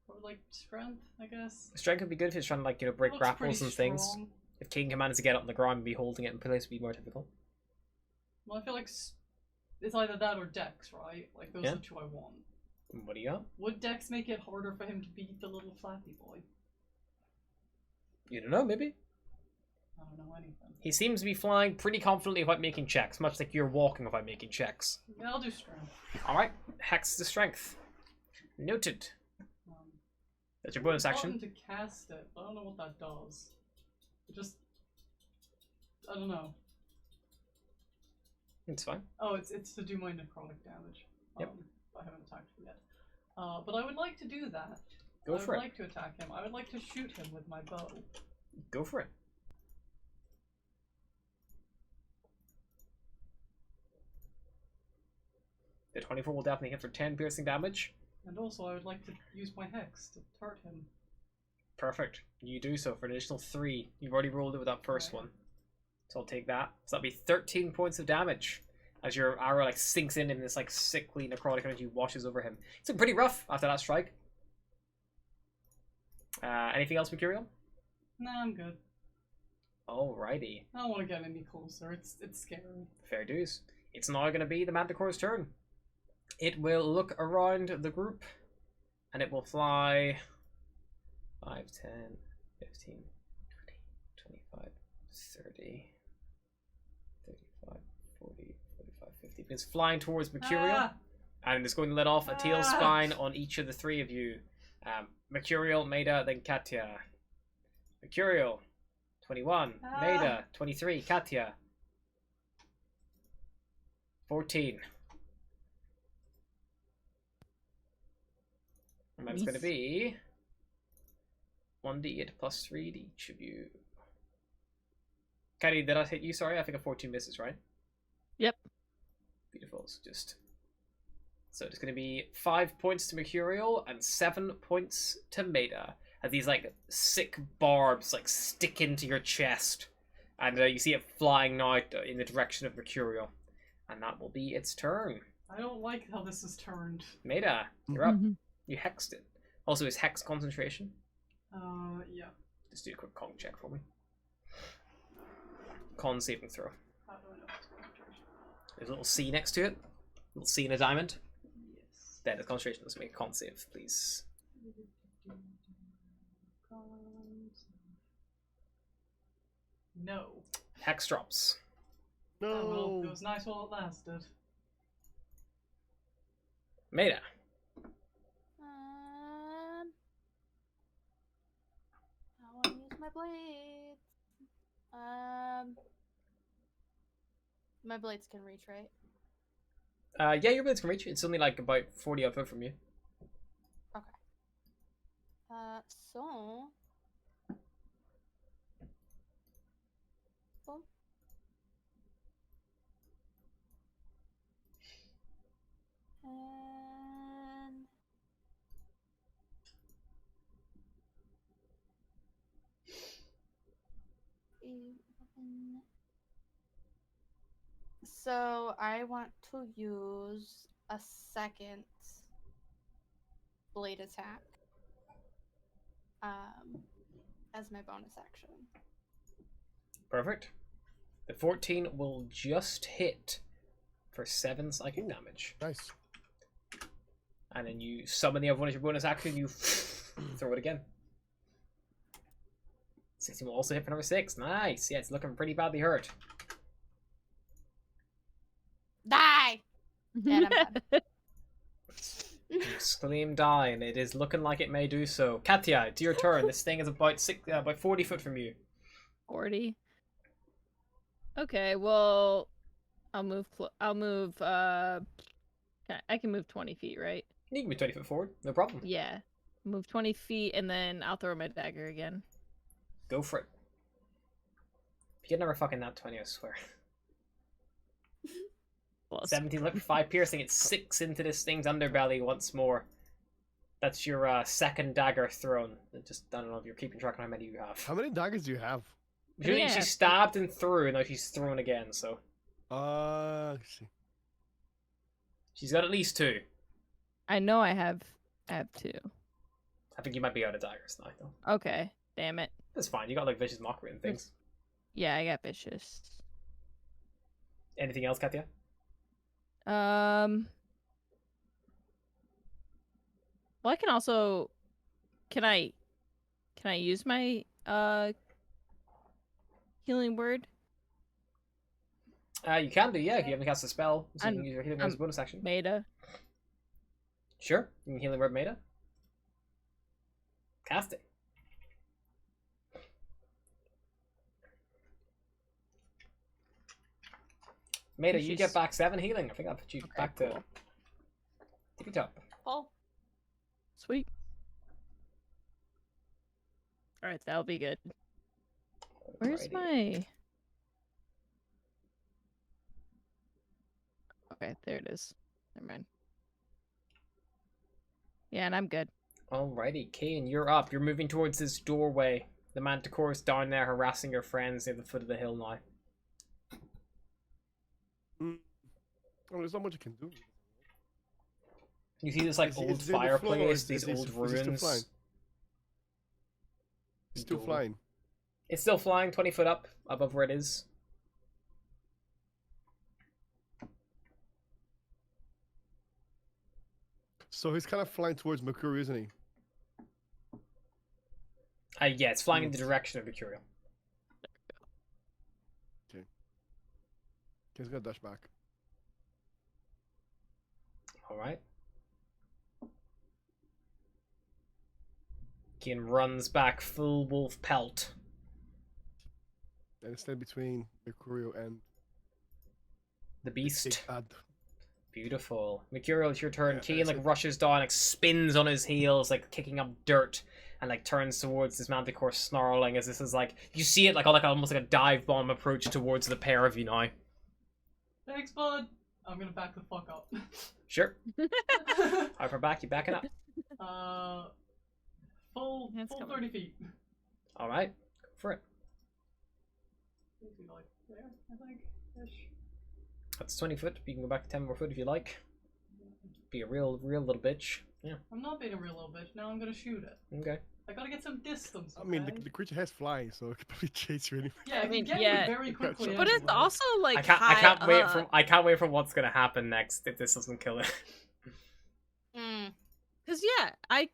Or, like, strength, I guess? Strength would be good if it's trying to, like, break Looks grapples pretty and things. strong. If King can manage to get up on the ground and be holding it in place, would be more difficult. Well, I feel like it's either that or Dex, right? Like, those Yeah. are the two I want. What do you got? Would Dex make it harder for him to beat the little flappy boy? You don't know, maybe. I don't know anything. He seems to be flying pretty confidently without making checks, much like you're walking without making checks. Yeah, I'll do strength. Alright, hex the strength. Noted. Um, That's your bonus I've gotten action. to cast it, but I don't know what that does. It just... I don't know. It's fine. Oh, it's to do my necrotic damage. Yep. I haven't attacked him yet. But I would like to do that. Go for I it. would like to attack him. I would like to shoot him with my bow. Go for it. The 24 will definitely hit for 10 piercing damage. And also, I would like to use my hex to hurt him. Perfect. You do so for an additional 3. You've already rolled it with that first one. So I'll take that. So that'll be 13 points of damage as your arrow like sinks in and this like sickly necrotic energy washes over him. It's pretty rough after that strike. Anything else, Mercurial? Nah, I'm good. Alrighty. I don't want to get any closer. It's scary. Fair dues. It's now going to be the Manticore's turn. It will look around the group and it will fly 5, 10, 15, 20, 25, 30, 35, 40, 45, 50. It's flying towards Mercurial Ah! and it's going to let off a tail spine on each of the 3 of you. Mercurial, Maida, then Katya. Mercurial, 21. Maida, 23. Katya, 14. And that's going to Nice. be 1d8 plus 3 to each of you. Katya, did I hit you? Sorry, I think a 14 misses, right? Yep. Beautiful. So it's going to be 5 points to Mercurial and 7 points to Maida. And these like sick barbs like stick into your chest, and you see it flying now in the direction of Mercurial, and that will be its turn. I don't like how this is turned. Maida, you're up. You hexed it. Also, is hex concentration? Yeah. Just do a quick con check for me. Con saving throw. How do I know if it's concentration? There's a little C next to it. A little C in a diamond. Yes. Then the concentration doesn't make a con save, please. No. Hex drops. No. Oh, well, it was nice while it lasted. Maida. I want to use my blades. My blades can reach, right? Yeah, your blades can reach. It's only like about 40 odd foot from you. Okay. So. Boom. And. So I want to use a second blade attack as my bonus action. Perfect. The 14 will just hit for 7 psychic damage. Nice. And then you summon the other one as your bonus action, you throw it again. 16 will also hit for number 6. Nice. Yeah, it's looking pretty badly hurt. Die! And I'm done. Exclaim die, and it is looking like it may do so. Katya, it's your turn. This thing is about 40 foot from you. 40. Okay, well, I'll move. I can move 20 feet, right? You can be 20 foot forward, no problem. Yeah, move 20 feet, and then I'll throw my dagger again. Go for it. You never fucking that 20, I swear. Plus. 17, look, 5 piercing. It's 6 into this thing's underbelly once more. That's your second dagger thrown. Just, I don't know if you're keeping track of how many you have. How many daggers do you have? She stabbed and threw, and now she's thrown again, so. I see. She's got at least 2. I know I have 2. I think you might be out of daggers now, though. Okay, damn it. That's fine. You got like vicious mockery and things. Yeah, I got vicious. Anything else, Katya? Well, I can also. Can I use my healing word? You can do, yeah. If you haven't cast a spell, so you I'm- can use your healing word as a bonus action. Maida. Sure, you can healing word Maida. Cast it. Maida, you get back 7 healing. I think I'll put you back to tippy top. Oh. Sweet. All right, that'll be good. Where's Alrighty. my? Okay, there it is. Never mind. Yeah, and I'm good. Alrighty, Kane, you're up. You're moving towards this doorway. The Manticores down there harassing your friends near the foot of the hill now. Oh, there's not much you can do. You see this like Is old it in the floor or fireplace, is these it- old is it still ruins. flying? It's still Door. flying. It's still flying 20 foot up above where it is. So he's kind of flying towards Mercury, isn't he? Yeah, it's flying in the direction of Mercurial. He's gonna dash back. Alright. Kean runs back full wolf pelt. And it's stand between Mercurial and The Big beast. Bad. Beautiful. Mercurial, it's your turn. Yeah, Kean that's like it. rushes down, like spins on his heels, like kicking up dirt, and like turns towards this Manticore, snarling as this is like you see it like almost like a dive bomb approach towards the pair of you now. Thanks, bud. I'm gonna back the fuck up. Sure. However, back you backing up. Full That's coming. 30 feet. All right, go for it. Maybe like there, I think. Ish. That's 20 foot. You can go back 10 more foot if you like. Be a real little bitch. Yeah. I'm not being a real little bitch. Now I'm gonna shoot it. Okay. I gotta get some distance. I mean, okay? the creature has flying, so it could probably chase you anyway. Yeah, I mean, can get yeah. you very quickly. But it's anyway. also like I can't high wait up. for I can't wait for what's gonna happen next if this doesn't kill it. Mm. Cause yeah, I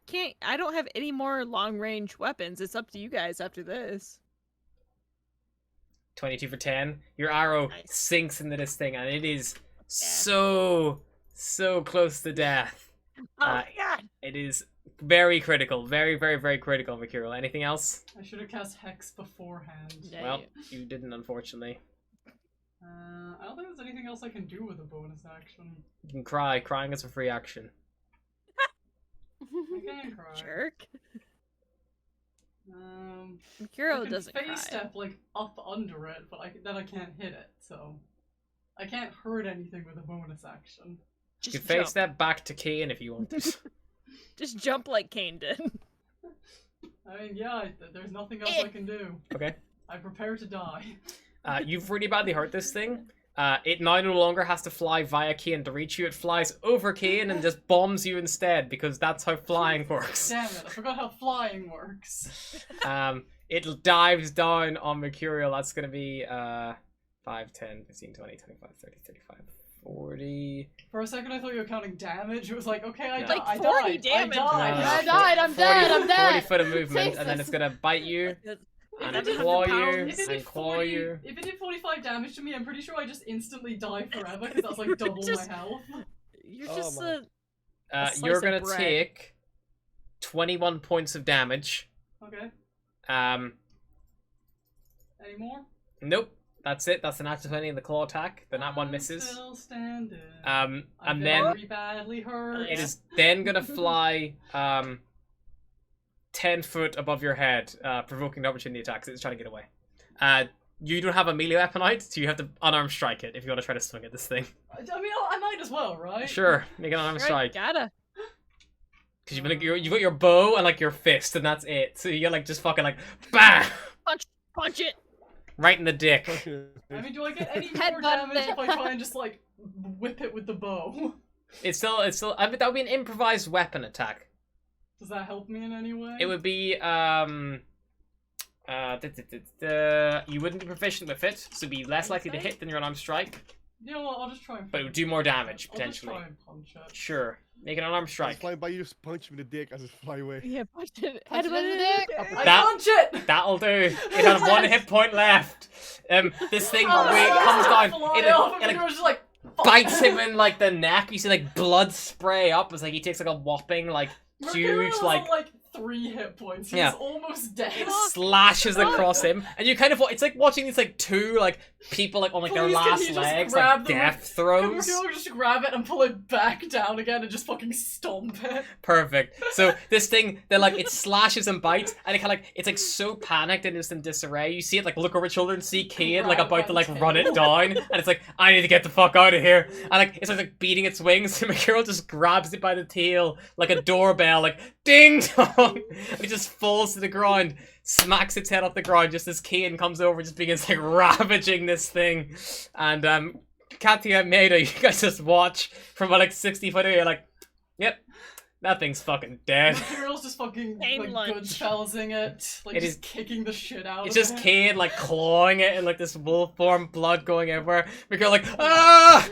don't have any more long range weapons. It's up to you guys after this. 22 for 10. Your arrow Nice. sinks into this thing, and it is so close to death. Oh Uh, my god! It is very critical, very critical, Mercurial. Anything else? I should have cast Hex beforehand. Yeah, Well, you didn't, unfortunately. I don't think there's anything else I can do with a bonus action. You can cry. Crying is a free action. I can cry. jerk. I Mercurial can doesn't face cry. step like up under it, but then I can't hit it, so I can't hurt anything with a bonus action. You Just can face jump. that back to Kane if you want to. Just jump like Kane did. I mean, yeah, there's nothing else I can do. Okay. I prepare to die. You've really badly hurt this thing. It now no longer has to fly via Kane to reach you. It flies over Kane and just bombs you instead because that's how flying works. Damn it, I forgot how flying works. It dives down on Mercurial. That's going to be 5, 10, 15, 20, 25, 30, 35, 40. For a second I thought you were counting damage. It was like, okay, I Yeah. died. Like I 40 died. damage. No, I no, died. no. I died, I'm dead, I'm 40 dead. foot of movement, and then it's Jesus. going to bite you and That doesn't claw pound. you If it and did claw 40, you. if it did 45 damage to me, I'm pretty sure I just instantly die forever because that's like double Just- my health. You're Oh just my. a slice You're of going to bread. take 21 points of damage. Okay. Any more? Nope. That's it. That's the natural 20 in the claw attack. The nat one I'm misses. Still standing. And I'm then very badly hurt. it is then gonna fly 10 foot above your head, provoking the opportunity attacks. It's trying to get away. You don't have a melee weapon out, so you have to unarmed strike it if you want to try to swing at this thing. I mean, I might as well, right? Sure, make an unarmed Right, strike. gotta. Because you've got your bow and like your fist, and that's it. So you're like just fucking like bam, Punch it. right in the dick. I mean, do I get any more Headbutt damage it. if I try and just like whip it with the bow? It's still. I mean, that would be an improvised weapon attack. Does that help me in any way? It would be you wouldn't be proficient with it, so it'd be less likely to hit than your unarmed strike, You know what? I'll just try and. but it would do more damage I'll potentially. just try and punch it. Sure, make an unarmed It's strike. flying by, you just punch him in the dick as it fly away. Yeah, punch it. Punch it in the Headbutt dick. it. I That- punch it. That'll do. It had 1 hit point left. This thing Oh, comes down. Fly It, off, it, and like, you're just like fuck. bites him in like the neck. You see like blood spray up. It's like he takes like a whopping like Mercurial huge is like on, like 3 hit points. He's Yeah. almost dead. slashes across him, and you kind of it's like watching these like two like people like on like their Please, can last he just legs grab like the death Can throws. Mercurial just grab it and pull it back down again and just fucking stomp it? Perfect. So this thing, then like it slashes and bites, and it kind of like it's like so panicked and just in disarray. You see it like look over its shoulder and see Cade like Grab about to by like the run it tail. down, and it's like I need to get the fuck out of here. And like it's like beating its wings. And Mercurial just grabs it by the tail like a doorbell, like ding dong. And it just falls to the ground, smacks its head off the ground just as Kane comes over, and just begins like ravaging this thing. And Katia, Maida, you guys just watch from about like 60 foot away. You're like, yep, that thing's fucking dead. Mercurial's just fucking Pain like lunch. Goodfellasing it, like It just is- kicking the shit out It's of just it. Cade like clawing it in like this wolf form, blood going everywhere. Mercurial like, ah,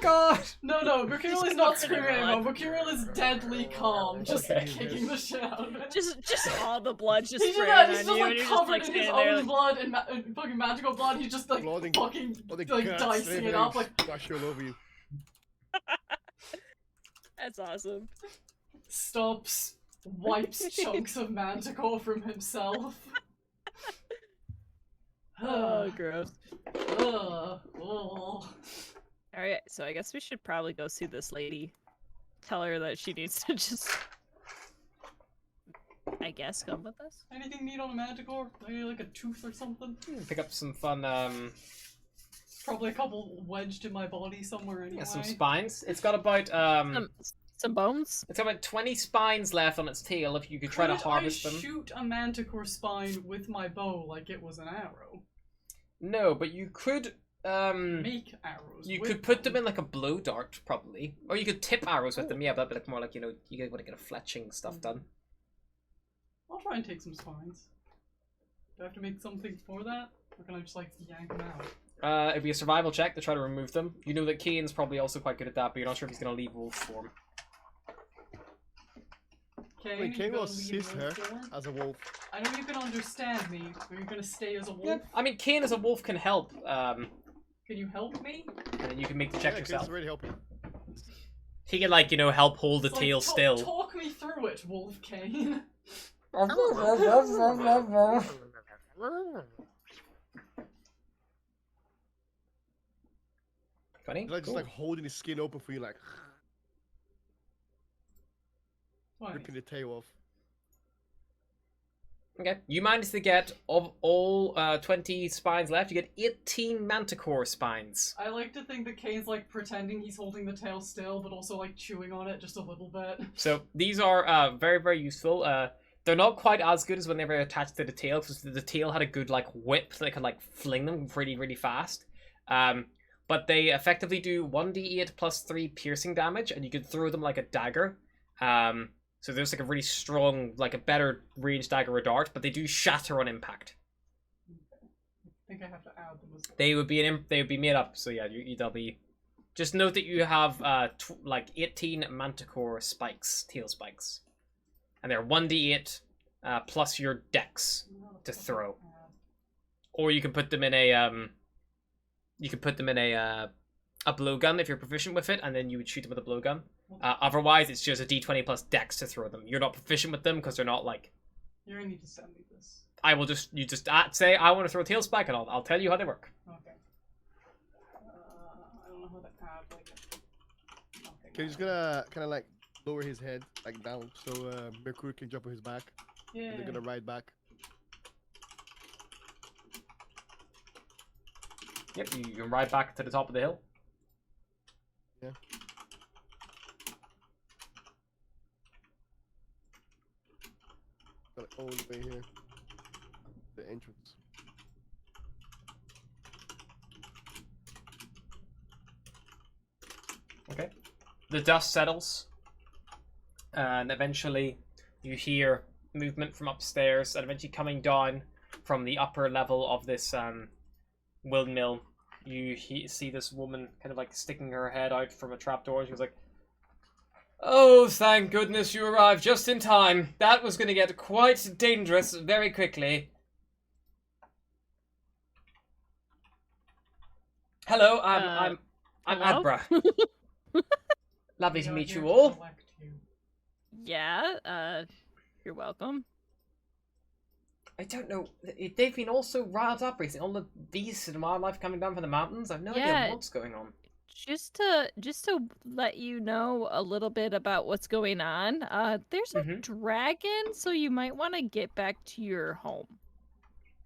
god. No, Mercurial Just is not covered in screaming anymore. blood. Mercurial is deadly calm, just Okay. kicking the shit out of it. Just all the blood just He's spraying just, on he's you, just and like you're just covered like in his standing there own like, blood and fucking magical blood. He's just like Blood and- fucking All the like guts, dicing it everything up like splash all over you. that's awesome. stops, Wipes chunks of manticore from himself. Oh, gross. Ugh. Alright, so I guess we should probably go see this lady. Tell her that she needs to just, I guess, come with us. Anything neat on a manticore? Maybe like a tooth or something? Pick up some fun, Probably a couple wedged in my body somewhere anyway. yeah, some spines. It's got about, Some bones? it's got about 20 spines left on its tail if you could try to harvest I them. shoot a manticore spine with my bow like it was an arrow? No, but you could, Make arrows. you with could put them in like a blow dart, probably. Or you could tip arrows with them, yeah, but that'd be like more like, you know, you want to get a fletching stuff done. I'll try and take some spines. Do I have to make something for that? Or can I just like yank them out? It'd be a survival check to try to remove them. You know that Kane's probably also quite good at that, but you're not sure if he's going to leave wolf form. Kane, Wait, you Kane gonna will leave assist wolf her form? as a wolf. I know you can understand me, but you're gonna stay as a wolf? Yeah, I mean, Kane as a wolf can help, Can you help me? and then you can make the check Yeah, yourself. Kane's already helping. He can, like, you know, help hold the It's like, tail still. Talk me through it, Wolf Kane. Funny? He's like, just Cool. like holding his skin open for you, like Why? ripping the tail off. Okay, you managed to get, of all 20 spines left, you get 18 manticore spines. I like to think that Kane's like pretending he's holding the tail still, but also like chewing on it just a little bit. So these are very, very useful. They're not quite as good as when they were attached to the tail, because the tail had a good like whip that could like fling them really, really fast. But they effectively do 1d8 plus 3 piercing damage, and you can throw them like a dagger. So there's like a really strong, like a better ranged dagger or dart, but they do shatter on impact. I think I have to add them as well. They would be made up. So yeah, they'll be. Just note that you have like 18 manticore spikes, tail spikes, and they're 1d8 plus your dex to throw. Or you can put them in a a blowgun if you're proficient with it, and then you would shoot them with a blowgun. Otherwise, it's just a d20 plus dex to throw them. You're not proficient with them because they're not like. You're gonna need to send me this. You just say I want to throw a tail spike, and I'll tell you how they work. Okay. I don't know how to add like. Okay. Okay, he's gonna kind of like lower his head like down so Mercury can jump on his back. Yeah. And they're gonna ride back. Yep, you can ride back to the top of the hill. Yeah. Got it all the way here. The entrance. Okay. The dust settles, and eventually you hear movement from upstairs, and eventually coming down from the upper level of this windmill, you see this woman kind of like sticking her head out from a trapdoor. She was like, "Oh, thank goodness you arrived just in time. That was going to get quite dangerous very quickly." Hello, I'm hello? Adbra. Lovely to We are meet here you to all. collect you. Yeah, you're welcome. I don't know. They've been all so riled up recently. All the beasts and wildlife coming down from the mountains. I've no idea Yeah. what's going on. Just to let you know a little bit about what's going on, there's a Mhm. dragon, so you might want to get back to your home.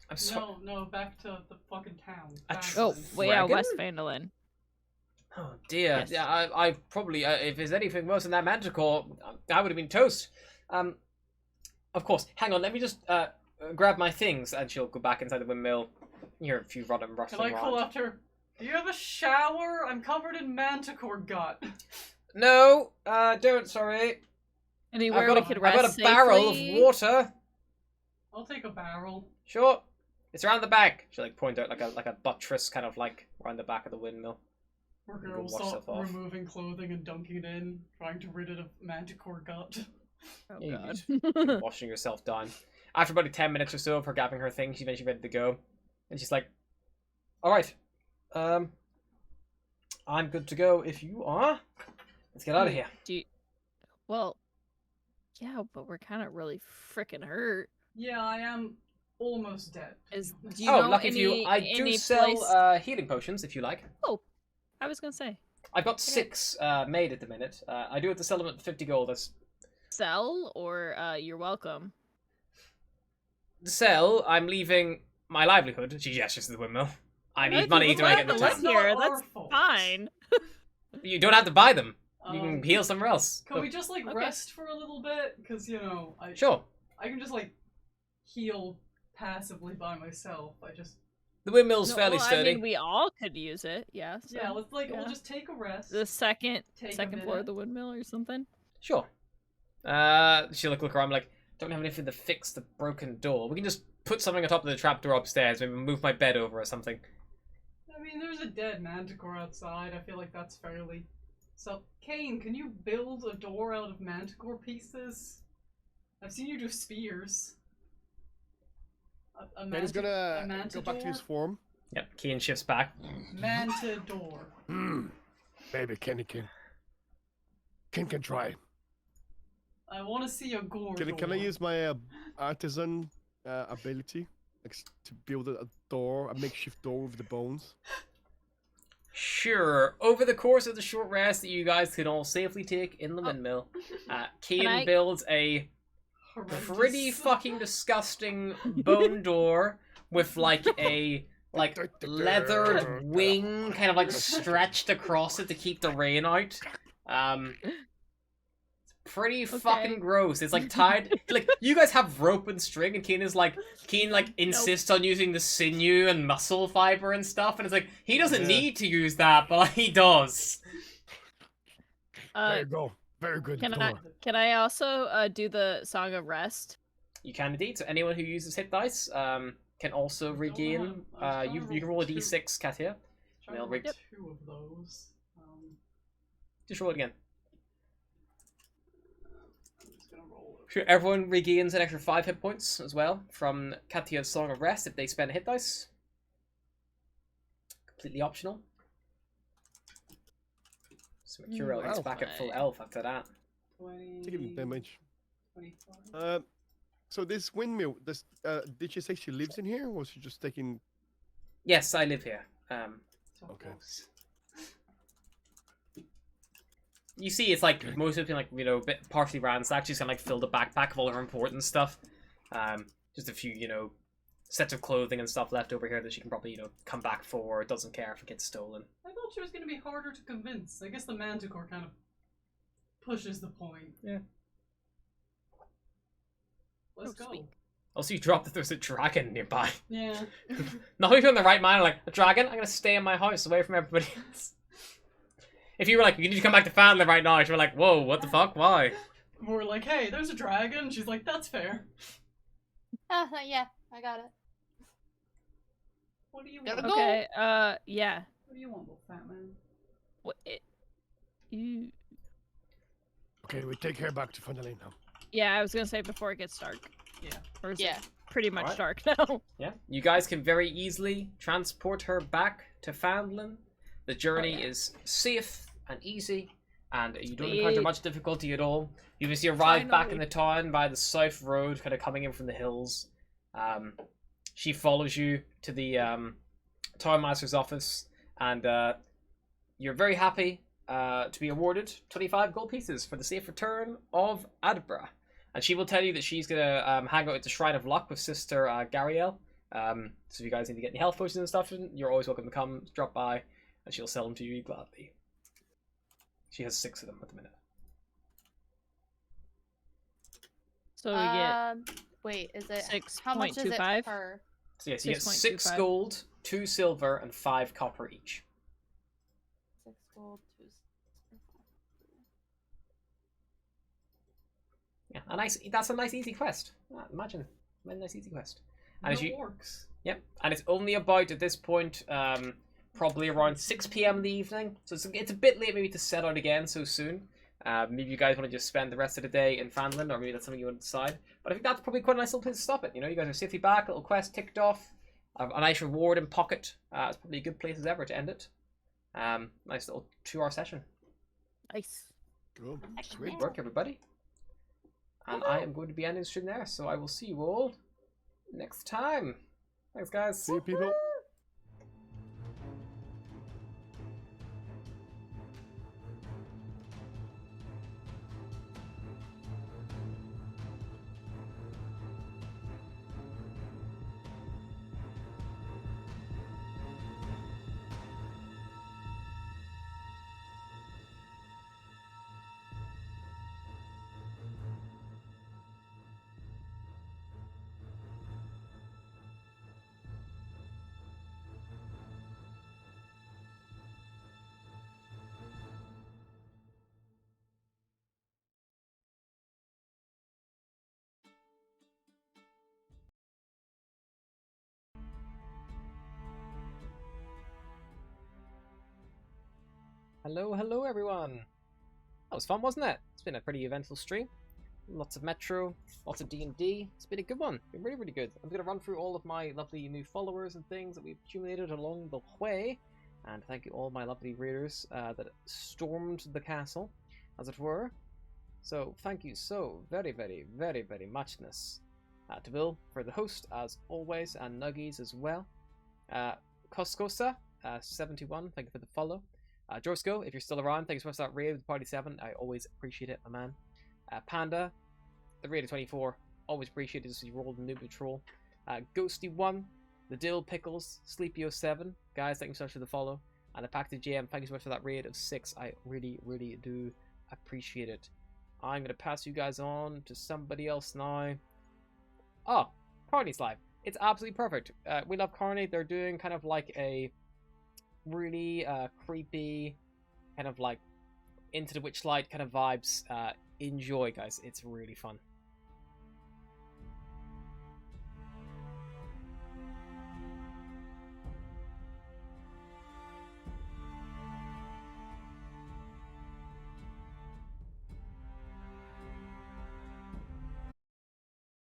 I'm sorry. No, back to the fucking town. A Back Oh, to- way out Dragon? West Vandalin. Oh dear. Yes. Yeah, I probably if there's anything worse than that manticore, I would have been toast. Of course. Hang on. Let me just grab my things, and she'll go back inside the windmill. You hear a few Can rustling I call around. after? Do you have a shower? I'm covered in manticore gut. No, don't. Sorry. Anywhere I've we got could a, rest I've got a barrel of safely? water. I'll take a barrel. Sure. It's around the back. She like point out like a buttress kind of like around the back of the windmill. We're You gonna can wash start stuff off. removing clothing and dunking it in, trying to rid it of manticore gut. Oh Yeah, god. You're washing yourself down. After about 10 minutes or so of her gathering her things, she's eventually ready to go. And she's like, "Alright. I'm good to go if you are. Let's get out of here." Well, Yeah, but we're kind of really freaking hurt. Yeah, I am almost dead. Do you Oh, know lucky any, for you. I do any sell place... healing potions if you like. Oh, I was gonna say I've got 6 made at the minute. I do have to sell them at 50 gold. That's sell or you're welcome. sell. I'm leaving my livelihood. She gestures to the windmill. I need If money you to would make it in like the to town. live here, Not our that's fault. fine. You don't have to buy them. You can Um, heal somewhere else. Can we just like Okay. rest for a little bit? Because I Sure. I can just like heal passively by myself. The windmill's No, fairly well, sturdy. I mean, we all could use it. Yeah. So, yeah. Let's we'll yeah. just take a rest. The second Take a floor minute. of the windmill or something. Sure. She look around like, don't have anything to fix the broken door. We can just put something on top of the trapdoor upstairs. Maybe move my bed over or something. I mean, there's a dead manticore outside. I feel like that's fairly. So, Kane, can you build a door out of manticore pieces? I've seen you do spears. Then he's gonna a go back to his mantador? form. Yep, Keen shifts back. Mantador. Maybe Kenny can. Ken can try. I want to see a gore door. Can I use my artisan ability, like to build a door, a makeshift door with the bones? Sure. Over the course of the short rest that you guys can all safely take in the windmill, Keen I- builds a Horrendous. pretty fucking disgusting bone door with like a leathered wing kind of like stretched across it to keep the rain out. Pretty fucking gross. It's like tied. Like you guys have rope and string, and Keen insists on using the sinew and muscle fiber and stuff, and it's like he doesn't need to use that, but he does. There you go. Very good. Can I also do the Song of Rest? You can indeed. So anyone who uses hit dice can also regain. You can roll a d6, Katia. Try to They'll roll rig- 2 of those. Just roll it again. I'm just gonna roll it. Sure, everyone regains an extra 5 hit points as well from Katia's Song of Rest if they spend a hit dice. Completely optional. So Mercurial gets Wow. back at full health after that. 20, Taking damage. 25. So this windmill, did she say she lives in here, or was she just taking? Yes, I live here. So okay. close. You see, it's like most of it, like bit partially ransacked. She's kind of like filled a backpack of all her important stuff. Just a few, sets of clothing and stuff left over here that she can probably, come back for. Doesn't care if it gets stolen. I thought she was gonna be harder to convince. I guess the manticore kind of pushes the point. Yeah. Let's go. Sweet. Also, you drop that there's a dragon nearby. Yeah. Not if you're in the right mind, like, a dragon? I'm gonna stay in my house away from everybody else. If you were like, you need to come back to Fanley right now, you're like, whoa, what the fuck? Why? We're like, hey, there's a dragon. She's like, that's fair. Yeah, I got it. What do you Gotta want? go. Okay. Yeah. What do you want, little fat man? What? You. Okay, we take her back to Fandalin now. Yeah, I was gonna say before it gets dark. Yeah. Or is Yeah. it pretty much Alright. dark now? Yeah, you guys can very easily transport her back to Fandlin. The journey yeah. is safe and easy, and you don't encounter Sweet. much difficulty at all. You can see arrive back in Finally. the town by the south road, kind of coming in from the hills. She follows you to the townmaster's office, and you're very happy to be awarded 25 gold pieces for the safe return of Adbra. And she will tell you that she's gonna hang out at the Shrine of Luck with Sister Gariel. So if you guys need to get any health potions and stuff, you're always welcome to come drop by, and she'll sell them to you gladly. She has 6 of them at the minute. So we get Wait, is it how much is it 6.25? per? So yes, you get 6 6.25. gold, 2 silver, and 5 copper each. 6 gold, 2. Yeah, that's a nice easy quest. Imagine, a nice easy quest. And No as you, orcs. yep, and it's only about at this point, probably around 6 p.m. in the evening. So it's a bit late maybe to set out again so soon. Maybe you guys want to just spend the rest of the day in Fanlin, or maybe that's something you want to decide. But I think that's probably quite a nice little place to stop it. You guys are safely back, a little quest ticked off, a nice reward in pocket. It's probably a good place as ever to end it. Nice little 2-hour session. nice. Cool. Great work, everybody. And I am going to be ending the stream there, so I will see you all next time. Thanks, guys. See you, people. Hello everyone. That was fun, wasn't it? It's been a pretty eventful stream. Lots of Metro, lots of D&D. It's been a good one. Been really, really good. I'm going to run through all of my lovely new followers and things that we've accumulated along the way. And thank you all my lovely raiders that stormed the castle, as it were. So thank you so very, very, very, very muchness to Bill for the host, as always, and Nuggies as well. Koskosa, 71, thank you for the follow. Jorsko, if you're still around, thanks so much for that raid with Party 7. I always appreciate it, my man. Panda, the raid of 24, always appreciate it as you rolled the Newbie Patrol. Ghosty1, the Dill Pickles, Sleepy07, guys, thank you so much for the follow. And the Pacted GM, thank you so much for that raid of 6. I really, really do appreciate it. I'm going to pass you guys on to somebody else now. Oh, Carney's live. It's absolutely perfect. We love Carney. They're doing kind of like a really creepy, kind of like Into the Witchlight kind of vibes. Enjoy, guys. It's really fun.